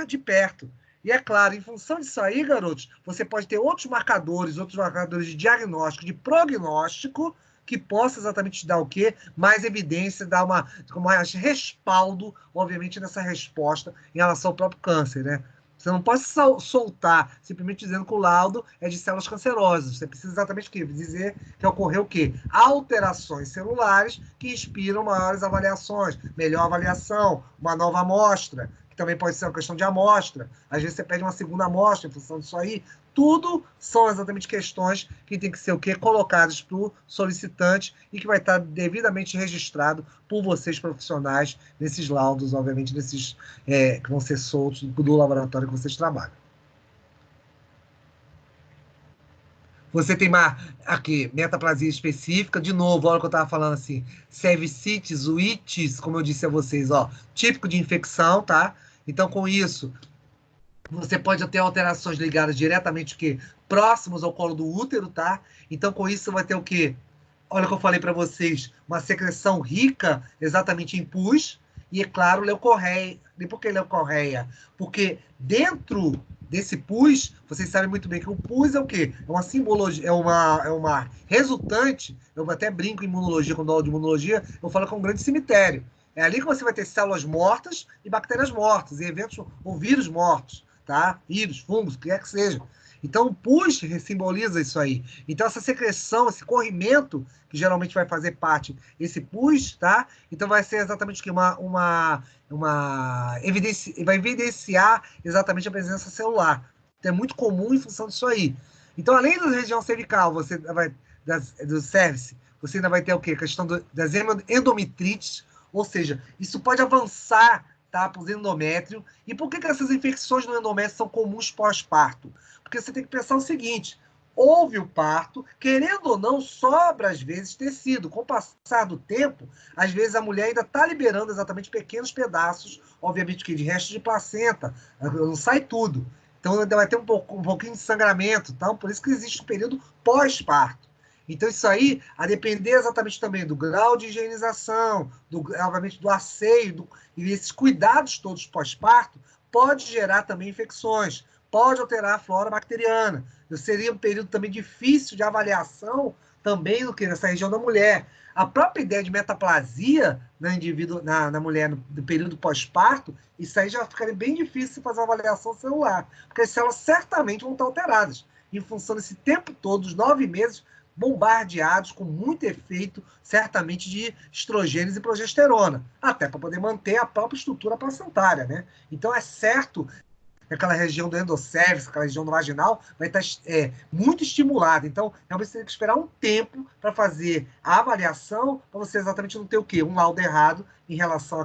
de perto. E é claro, em função disso aí, garotos, você pode ter outros marcadores de diagnóstico, de prognóstico, que possa exatamente te dar o quê? Mais evidência, dar mais respaldo, obviamente, nessa resposta em relação ao próprio câncer, né? Você não pode soltar simplesmente dizendo que o laudo é de células cancerosas. Você precisa exatamente o quê? Dizer que ocorreu o quê? Alterações celulares que inspiram maiores avaliações, melhor avaliação, uma nova amostra, que também pode ser uma questão de amostra. Às vezes você pede uma segunda amostra em função disso aí. Tudo são exatamente questões que tem que ser o quê? Colocadas para o solicitante e que vai estar devidamente registrado por vocês profissionais nesses laudos, obviamente, nesses que vão ser soltos do laboratório que vocês trabalham. Você tem aqui, metaplasia específica, de novo, olha o que eu estava falando assim, cervicites, uites, como eu disse a vocês, ó, típico de infecção, tá? Então, com isso, você pode ter alterações ligadas diretamente o quê? Próximos ao colo do útero, tá? Então, com isso, você vai ter o quê? Olha o que eu falei para vocês, uma secreção rica exatamente em pus, e é claro, leucorreia. E por que leucorreia? Porque dentro desse pus, vocês sabem muito bem que o pus é o quê? É uma simbologia, é uma resultante, eu até brinco em imunologia, quando eu aula de imunologia, eu falo que é um grande cemitério. É ali que você vai ter células mortas e bactérias mortas, e eventos, ou vírus mortos, tá? Vírus, fungos, o que quer que seja. Então, o pus simboliza isso aí. Então, essa secreção, esse corrimento, que geralmente vai fazer parte esse pus, tá? Então, vai ser exatamente o que? Vai evidenciar exatamente a presença celular. Então, é muito comum em função disso aí. Então, além da região cervical, você vai, do cervix, você ainda vai ter o quê? A questão das endometrites, ou seja, isso pode avançar, tá, para o endométrio. E por que essas infecções no endométrio são comuns pós-parto? Porque você tem que pensar o seguinte, houve o parto, querendo ou não, sobra às vezes tecido. Com o passar do tempo, às vezes a mulher ainda está liberando exatamente pequenos pedaços, obviamente que de resto de placenta, não sai tudo. Então ainda vai ter um pouquinho de sangramento, então, por isso que existe um período pós-parto. Então, isso aí, a depender exatamente também do grau de higienização, obviamente do asseio, e esses cuidados todos pós-parto, pode gerar também infecções, pode alterar a flora bacteriana. Seria um período também difícil de avaliação também do que nessa região da mulher. A própria ideia de metaplasia na mulher no período pós-parto, isso aí já ficaria bem difícil fazer uma avaliação celular, porque as células certamente vão estar alteradas, em função desse tempo todo, os 9 meses, bombardeados com muito efeito, certamente, de estrogênios e progesterona, até para poder manter a própria estrutura placentária, né? Então, é certo que aquela região do endocérvix, aquela região do vaginal, vai estar muito estimulada. Então, realmente você tem que esperar um tempo para fazer a avaliação, para você exatamente não ter o quê? Um laudo errado em relação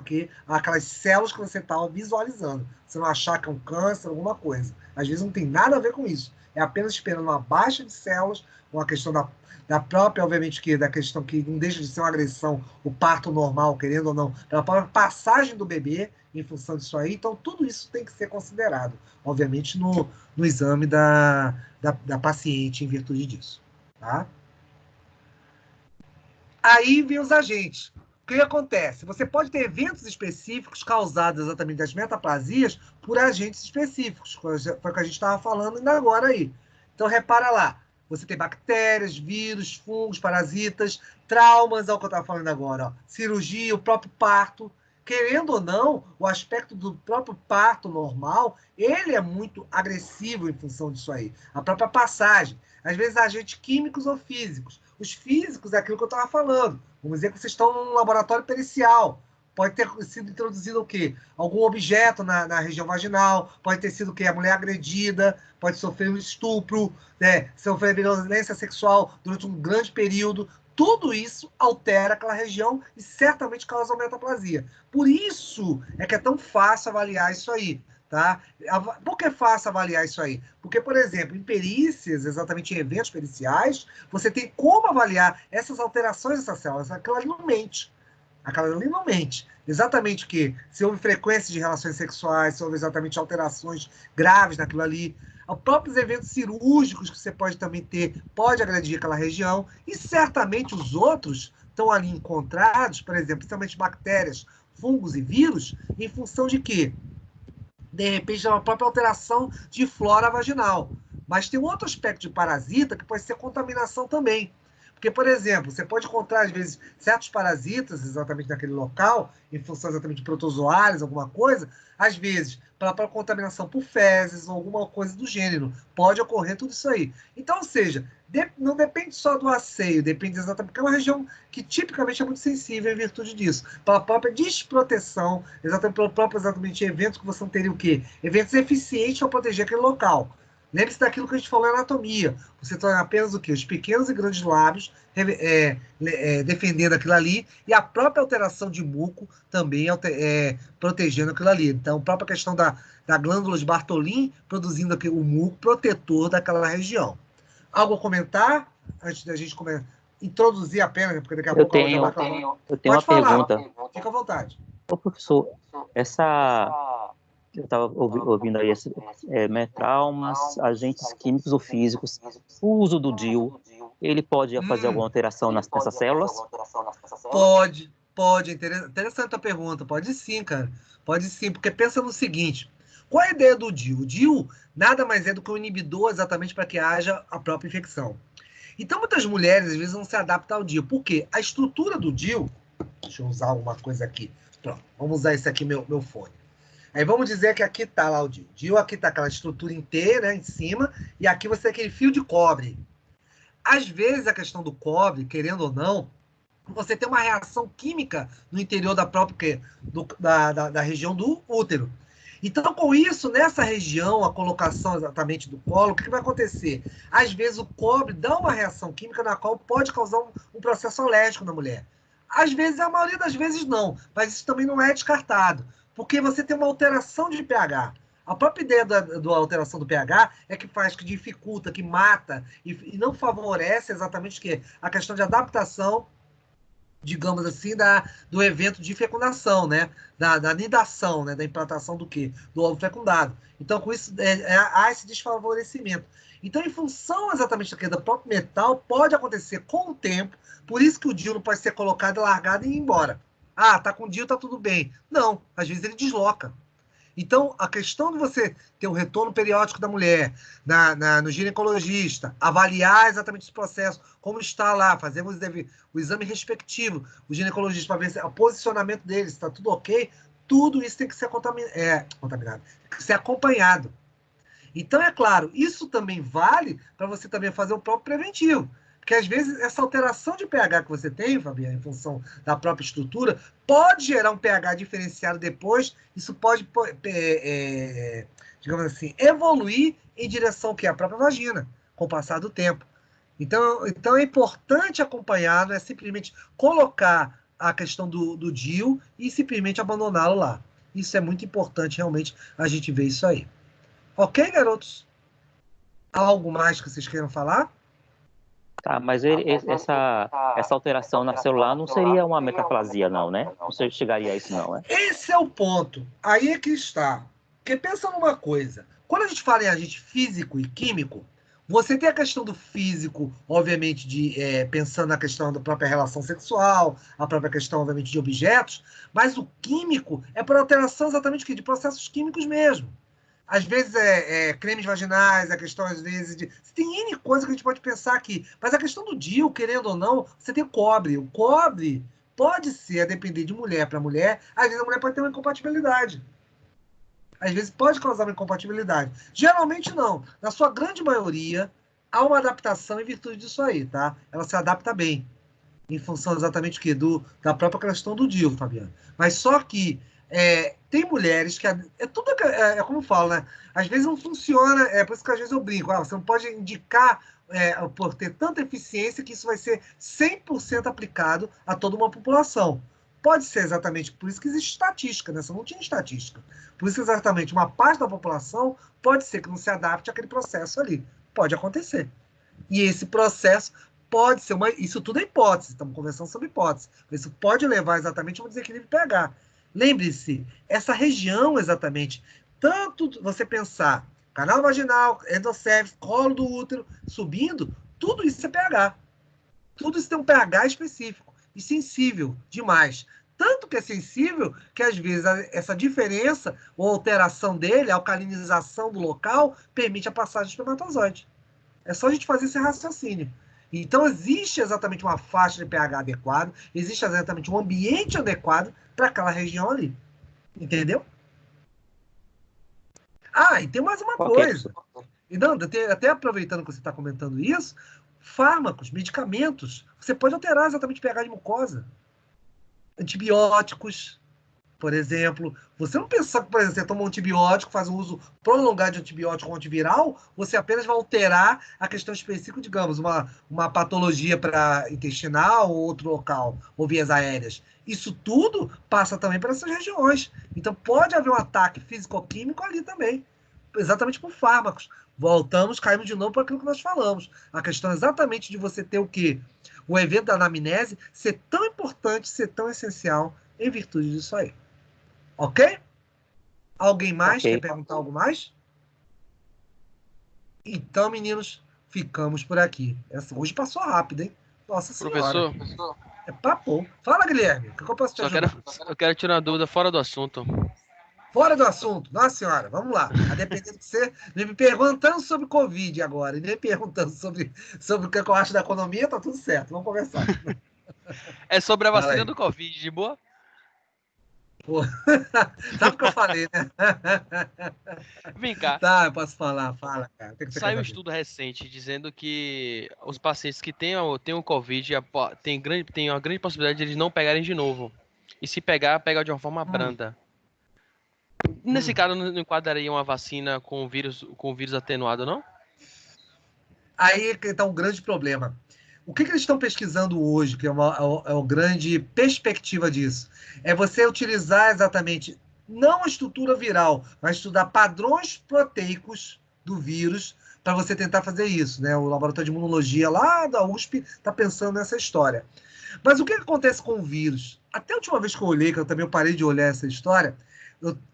àquelas células que você estava visualizando. Você não achar que é um câncer, alguma coisa. Às vezes não tem nada a ver com isso. É apenas esperando uma baixa de células, uma questão da própria, obviamente, da questão que não deixa de ser uma agressão, o parto normal, querendo ou não, pela própria passagem do bebê, em função disso aí. Então, tudo isso tem que ser considerado, obviamente, no exame da paciente em virtude disso. Tá? Aí vem os agentes. O que acontece? Você pode ter eventos específicos causados exatamente das metaplasias por agentes específicos, foi o que a gente estava falando ainda agora aí. Então, repara lá. Você tem bactérias, vírus, fungos, parasitas, traumas, é o que eu estava falando agora. Ó. Cirurgia, o próprio parto. querendo ou não, o aspecto do próprio parto normal, ele é muito agressivo em função disso aí. A própria passagem. Às vezes, agentes químicos ou físicos. Os físicos é aquilo que eu estava falando. Vamos dizer que vocês estão num laboratório pericial. Pode ter sido introduzido o quê? Algum objeto na região vaginal, pode ter sido o quê? A mulher agredida, pode sofrer um estupro, né? Sofrer violência sexual durante um grande período. Tudo isso altera aquela região e certamente causa metaplasia. Por isso é que é tão fácil avaliar isso aí. Tá? Por que é fácil avaliar isso aí? Porque, por exemplo, em perícias, exatamente em eventos periciais, você tem como avaliar essas alterações dessas células. Aquilo ali não mente. Aquela ali não mente. Exatamente o quê? Se houve frequência de relações sexuais, se houve exatamente alterações graves naquilo ali. Os próprios eventos cirúrgicos que você pode também ter, pode agredir aquela região. E certamente os outros estão ali encontrados, por exemplo, principalmente bactérias, fungos e vírus, em função de quê? De repente, é uma própria alteração de flora vaginal. Mas tem um outro aspecto de parasita que pode ser contaminação também. Porque, por exemplo, você pode encontrar, às vezes, certos parasitas exatamente naquele local, em função exatamente de protozoários, alguma coisa, às vezes, para contaminação por fezes ou alguma coisa do gênero. Pode ocorrer tudo isso aí. Então, ou seja, não depende só do asseio, depende exatamente, porque é uma região que tipicamente é muito sensível em virtude disso, pela própria desproteção, exatamente pelo próprio exatamente eventos que você não teria o quê? Eventos eficientes para proteger aquele local. Lembre-se daquilo que a gente falou em anatomia. Você tem apenas o quê? Os pequenos e grandes lábios defendendo aquilo ali e a própria alteração de muco também protegendo aquilo ali. Então, a própria questão da glândula de Bartholin produzindo aqui o muco protetor daquela região. Algo a comentar antes da gente introduzir apenas, porque daqui a pouco
eu
vai
tenho
Pode
uma
falar,
pergunta.
fica à vontade.
Ô, professor, eu estava ouvindo aí traumas, agentes químicos ou físicos, o uso do DIU, ele pode fazer alguma alteração nessas células?
Pode. Interessante a pergunta. Pode sim, cara. Pode sim, porque pensa no seguinte. Qual é a ideia do DIU? O DIU nada mais é do que um inibidor exatamente para que haja a própria infecção. Então, muitas mulheres, às vezes, não se adaptam ao DIU. Por quê? A estrutura do DIU... Deixa eu usar alguma coisa aqui. Pronto, vamos usar esse aqui, meu fone. Aí vamos dizer que aqui está lá o DIU. O DIU aqui está aquela estrutura inteira, né, em cima, e aqui você tem aquele fio de cobre. Às vezes, a questão do cobre, querendo ou não, você tem uma reação química no interior da própria da região do útero. Então, com isso, nessa região, a colocação exatamente do colo, o que vai acontecer? Às vezes, o cobre dá uma reação química na qual pode causar um processo alérgico na mulher. Às vezes, a maioria das vezes não, mas isso também não é descartado, porque você tem uma alteração de pH. A própria ideia da alteração do pH é que faz, que dificulta, que mata e não favorece exatamente o quê? A questão de adaptação, digamos assim, do evento de fecundação, né? Da nidação, né? Da implantação do quê? Do ovo fecundado. Então, com isso, há esse desfavorecimento. Então, em função exatamente do próprio metal, pode acontecer com o tempo, por isso que o DIU não pode ser colocado, largado e ir embora. Ah, tá com o DIU, tá tudo bem. Não, às vezes ele desloca. Então, a questão de você ter o retorno periódico da mulher no ginecologista, avaliar exatamente esse processo, como está lá, fazer o exame respectivo, o ginecologista, para ver o posicionamento dele, se está tudo ok, tudo isso tem que ser contaminado, tem que ser acompanhado. Então, é claro, isso também vale para você também fazer o próprio preventivo. Porque, às vezes, essa alteração de pH que você tem, Fabiana, em função da própria estrutura, pode gerar um pH diferenciado depois. Isso pode, digamos assim, evoluir em direção que é a própria vagina, com o passar do tempo. Então é importante acompanhar, não é simplesmente colocar a questão do DIU e simplesmente abandoná-lo lá. Isso é muito importante, realmente, a gente ver isso aí. Ok, garotos? Algo mais que vocês queiram falar?
Tá, mas essa alteração na celular não seria uma metaplasia, não, né? Não chegaria a isso, não, né?
Esse é o ponto. Aí é que está. Porque pensa numa coisa. Quando a gente fala em agente físico e químico, você tem a questão do físico, obviamente, pensando na questão da própria relação sexual, a própria questão, obviamente, de objetos, mas o químico é por alteração exatamente de processos químicos mesmo. Às vezes cremes vaginais, a questão às vezes de... Tem N coisas que a gente pode pensar aqui. Mas a questão do DIU, querendo ou não, você tem cobre. O cobre pode ser, a depender de mulher para mulher, às vezes a mulher pode ter uma incompatibilidade. Às vezes pode causar uma incompatibilidade. Geralmente não. Na sua grande maioria, há uma adaptação em virtude disso aí, tá? Ela se adapta bem. Em função exatamente da própria questão do DIU, Fabiano. Mas só que tem mulheres que... tudo como eu falo, né? Às vezes não funciona, por isso que às vezes eu brinco. Você não pode indicar por ter tanta eficiência que isso vai ser 100% aplicado a toda uma população. Pode ser exatamente por isso que existe estatística, né? Você não tinha estatística. Por isso exatamente uma parte da população pode ser que não se adapte àquele processo ali. Pode acontecer. E esse processo pode ser isso tudo é hipótese, estamos conversando sobre hipótese. Isso pode levar exatamente a um desequilíbrio pH. Lembre-se, essa região exatamente, tanto você pensar canal vaginal, endocéfalo, colo do útero, subindo, tudo isso é pH. Tudo isso tem um pH específico e sensível demais. Tanto que é sensível que, às vezes, essa diferença ou alteração dele, a alcalinização do local, permite a passagem do espermatozoide. É só a gente fazer esse raciocínio. Então, existe exatamente uma faixa de pH adequado, existe exatamente um ambiente adequado para aquela região ali. Entendeu? E tem mais uma coisa. E não, até aproveitando que você está comentando isso, fármacos, medicamentos, você pode alterar exatamente o pH de mucosa. Antibióticos, por exemplo. Você não pensa que, por exemplo, você toma um antibiótico, faz um uso prolongado de antibiótico ou antiviral, você apenas vai alterar a questão específica, digamos, uma patologia para intestinal ou outro local, ou vias aéreas. Isso tudo passa também para essas regiões. Então, pode haver um ataque físico-químico ali também, exatamente por fármacos. Caímos de novo para aquilo que nós falamos. A questão exatamente de você ter o quê? O evento da anamnese ser tão importante, ser tão essencial em virtude disso aí. Ok? Alguém mais quer perguntar algo mais? Então, meninos, ficamos por aqui. Hoje passou rápido, hein? Nossa Senhora.
Professor,
é papo. Fala, Guilherme. O que eu posso te ajudar?
Eu quero tirar uma dúvida fora do assunto.
Fora do assunto. Nossa Senhora, vamos lá. A depender do que você me perguntando sobre Covid agora e nem perguntando sobre o que eu acho da economia, tá tudo certo. Vamos conversar.
É sobre a vacina do Covid, de boa?
Pô. Sabe o que eu falei, né?
Vem cá.
Tá, eu posso falar. Fala, cara.
Saiu um estudo recente dizendo que os pacientes que têm o Covid tem uma grande possibilidade de eles não pegarem de novo. E se pegar, pega de uma forma branda. Nesse caso, não enquadraria uma vacina com o vírus atenuado, não?
Aí que está um grande problema. O que eles estão pesquisando hoje, que é uma grande perspectiva disso, é você utilizar exatamente, não a estrutura viral, mas estudar padrões proteicos do vírus para você tentar fazer isso, né? O laboratório de imunologia lá da USP está pensando nessa história. Mas o que acontece com o vírus? Até a última vez que eu olhei, que eu também parei de olhar essa história,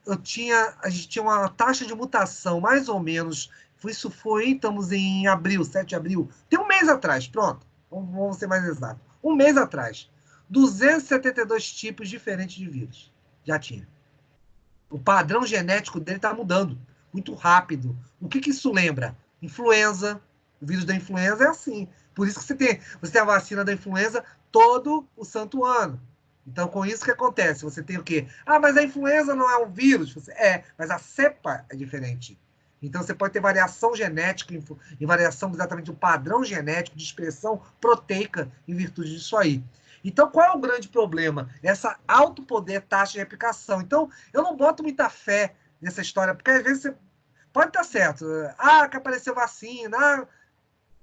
a gente tinha uma taxa de mutação mais ou menos, estamos em abril, 7 de abril, tem um mês atrás, pronto, vamos ser mais exato, um mês atrás, 272 tipos diferentes de vírus, já tinha. O padrão genético dele está mudando, muito rápido. O que isso lembra? Influenza, o vírus da influenza é assim, por isso que você tem a vacina da influenza todo o santo ano. Então, com isso que acontece? Você tem o quê? Mas a influenza não é um vírus. Mas a cepa é diferente. Então, você pode ter variação genética e variação exatamente do padrão genético de expressão proteica em virtude disso aí. Então, qual é o grande problema? Essa alto poder taxa de replicação. Então, eu não boto muita fé nessa história, porque às vezes você pode estar certo. Que apareceu vacina.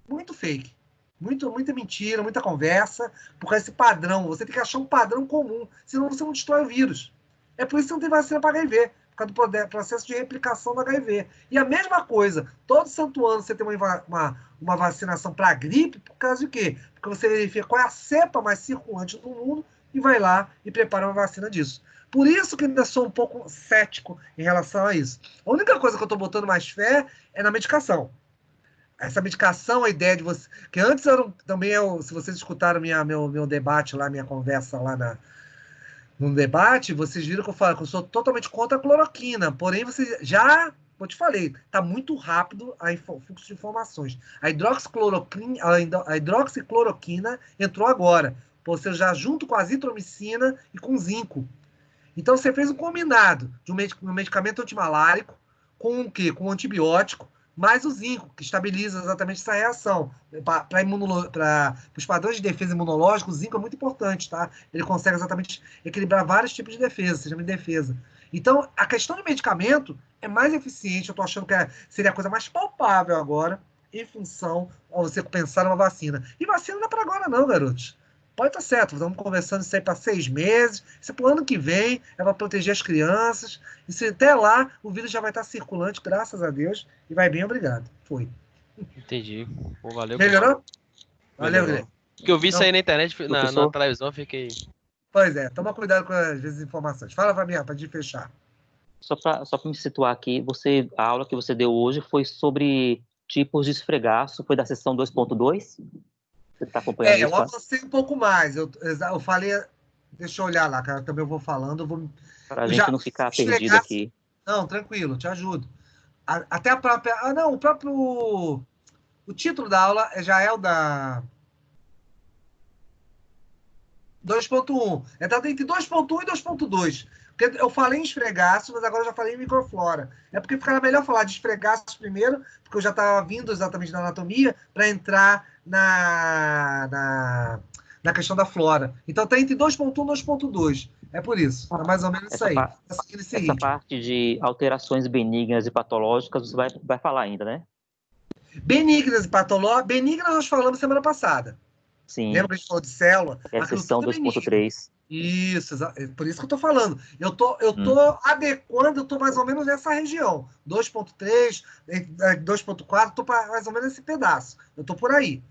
Muito fake. Muita mentira, muita conversa, por causa desse padrão. Você tem que achar um padrão comum, senão você não destrói o vírus. É por isso que não tem vacina para HIV, por causa do processo de replicação do HIV. E a mesma coisa, todo santo ano você tem uma vacinação para a gripe, por causa de quê? Porque você verifica qual é a cepa mais circulante do mundo e vai lá e prepara uma vacina disso. Por isso que ainda sou um pouco cético em relação a isso. A única coisa que eu estou botando mais fé é na medicação. Essa medicação, a ideia de você... Que antes se vocês escutaram meu debate lá, minha conversa lá no debate, vocês viram que eu falo que eu sou totalmente contra a cloroquina. Porém, eu te falei, está muito rápido o fluxo de informações. A hidroxicloroquina entrou agora. você já junto com a azitromicina e com zinco. Então, você fez um combinado de um medicamento antimalárico com o quê? Com um antibiótico, mais o zinco, que estabiliza exatamente essa reação. Para os padrões de defesa imunológica, o zinco é muito importante, tá? Ele consegue exatamente equilibrar vários tipos de defesa, se chama de defesa. Então, a questão de medicamento é mais eficiente, eu estou achando que seria a coisa mais palpável agora, em função a você pensar numa vacina. E vacina não é para agora não, garotos. Pode estar certo, estamos conversando isso aí para 6 meses, isso é para o ano que vem, é para proteger as crianças, e se até lá o vírus já vai estar circulante, graças a Deus, e vai bem, obrigado. Foi.
Entendi. Pô, valeu.
Melhorou? Valeu,
Melhorou.
Guilherme.
Porque eu vi isso aí na internet, na
Professor?
televisão, eu fiquei...
Pois é, toma cuidado com as desinformações. Fala, Fabiano, para a gente fechar.
Só para me situar aqui, a aula que você deu hoje foi sobre tipos de esfregaço, foi da sessão 2.2? Você está acompanhando isso?
Eu avancei um pouco mais. Eu falei, deixa eu olhar lá, cara, também eu vou falando.
Para a gente não ficar perdido aqui.
Não, tranquilo, te ajudo. Até a própria. Não, o próprio. O título da aula já é o da 2.1. É dado entre 2.1 e 2.2. Porque eu falei em esfregaço, mas agora eu já falei em microflora. É porque ficará melhor falar de esfregaços primeiro, porque eu já estava vindo exatamente da anatomia, para entrar na questão da flora. Então está entre 2.1 e 2.2. É por isso. É mais ou menos isso aí.
Essa parte de alterações benignas e patológicas você vai falar ainda, né?
Benignas e patológicas. Benignas nós falamos semana passada.
Sim.
Lembra que a gente falou de célula?
É a sessão 2.3.
Isso, por isso que eu estou falando. Eu tô adequando, eu estou mais ou menos nessa região. 2.3, 2.4, estou mais ou menos nesse pedaço. Eu estou por aí.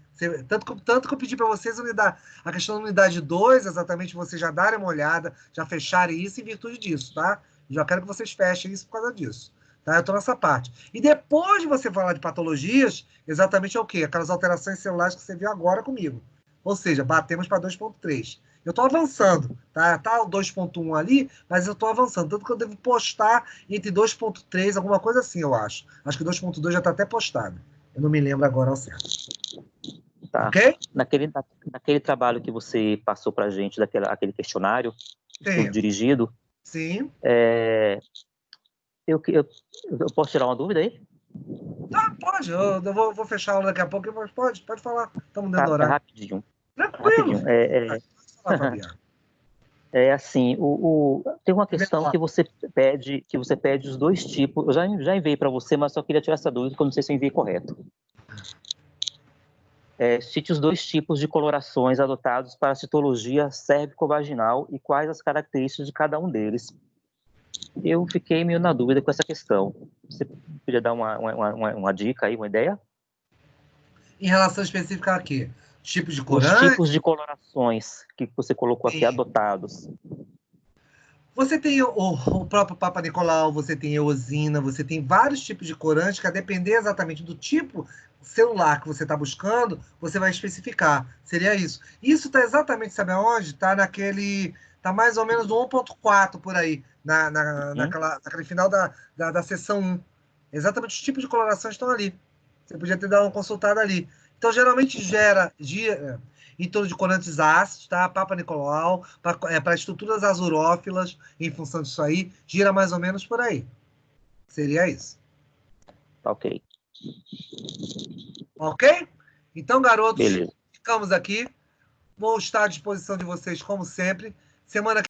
Tanto que eu pedi para vocês a questão da unidade 2, exatamente vocês já darem uma olhada, já fecharem isso em virtude disso, tá? Já quero que vocês fechem isso por causa disso. Tá? Eu estou nessa parte. E depois de você falar de patologias, exatamente é o quê? Aquelas alterações celulares que você viu agora comigo. Ou seja, batemos para 2.3. Eu estou avançando, tá? Tá o 2.1 ali, mas eu estou avançando. Tanto que eu devo postar entre 2.3, alguma coisa assim, eu acho. Acho que 2.2 já está até postado. Eu não me lembro agora ao certo.
Tá.
Ok?
Naquele trabalho que você passou para a gente, aquele questionário dirigido,
sim.
Eu posso tirar uma dúvida aí?
Ah, pode. Eu vou fechar a aula daqui a pouco, mas pode falar. Estamos dentro do horário.
Rapidinho.
Tranquilo.
É assim, tem uma questão que você pede os dois tipos. Eu já enviei para você, mas só queria tirar essa dúvida, porque eu não sei se eu enviei correto. Cite os dois tipos de colorações adotados para a citologia cérvico-vaginal e quais as características de cada um deles. Eu fiquei meio na dúvida com essa questão. Você podia dar uma dica aí, uma ideia?
Em relação específica a quê? Tipos de corante?
Os tipos de colorações que você colocou aqui, adotados.
Você tem o próprio Papa Nicolau, você tem eosina, você tem vários tipos de corante que, a depender exatamente do tipo celular que você está buscando, você vai especificar. Seria isso. Isso está exatamente, sabe aonde? Está mais ou menos no 1.4 por aí, naquele final da seção 1. Exatamente os tipos de coloração estão ali. Você podia ter dado uma consultada ali. Então, geralmente gera em torno de corantes ácidos, tá? Papa Nicolau, para estruturas azurófilas, em função disso aí, gira mais ou menos por aí. Seria isso.
Ok.
Ok? Então, garotos,
beleza.
Ficamos aqui. Vou estar à disposição de vocês, como sempre. Semana que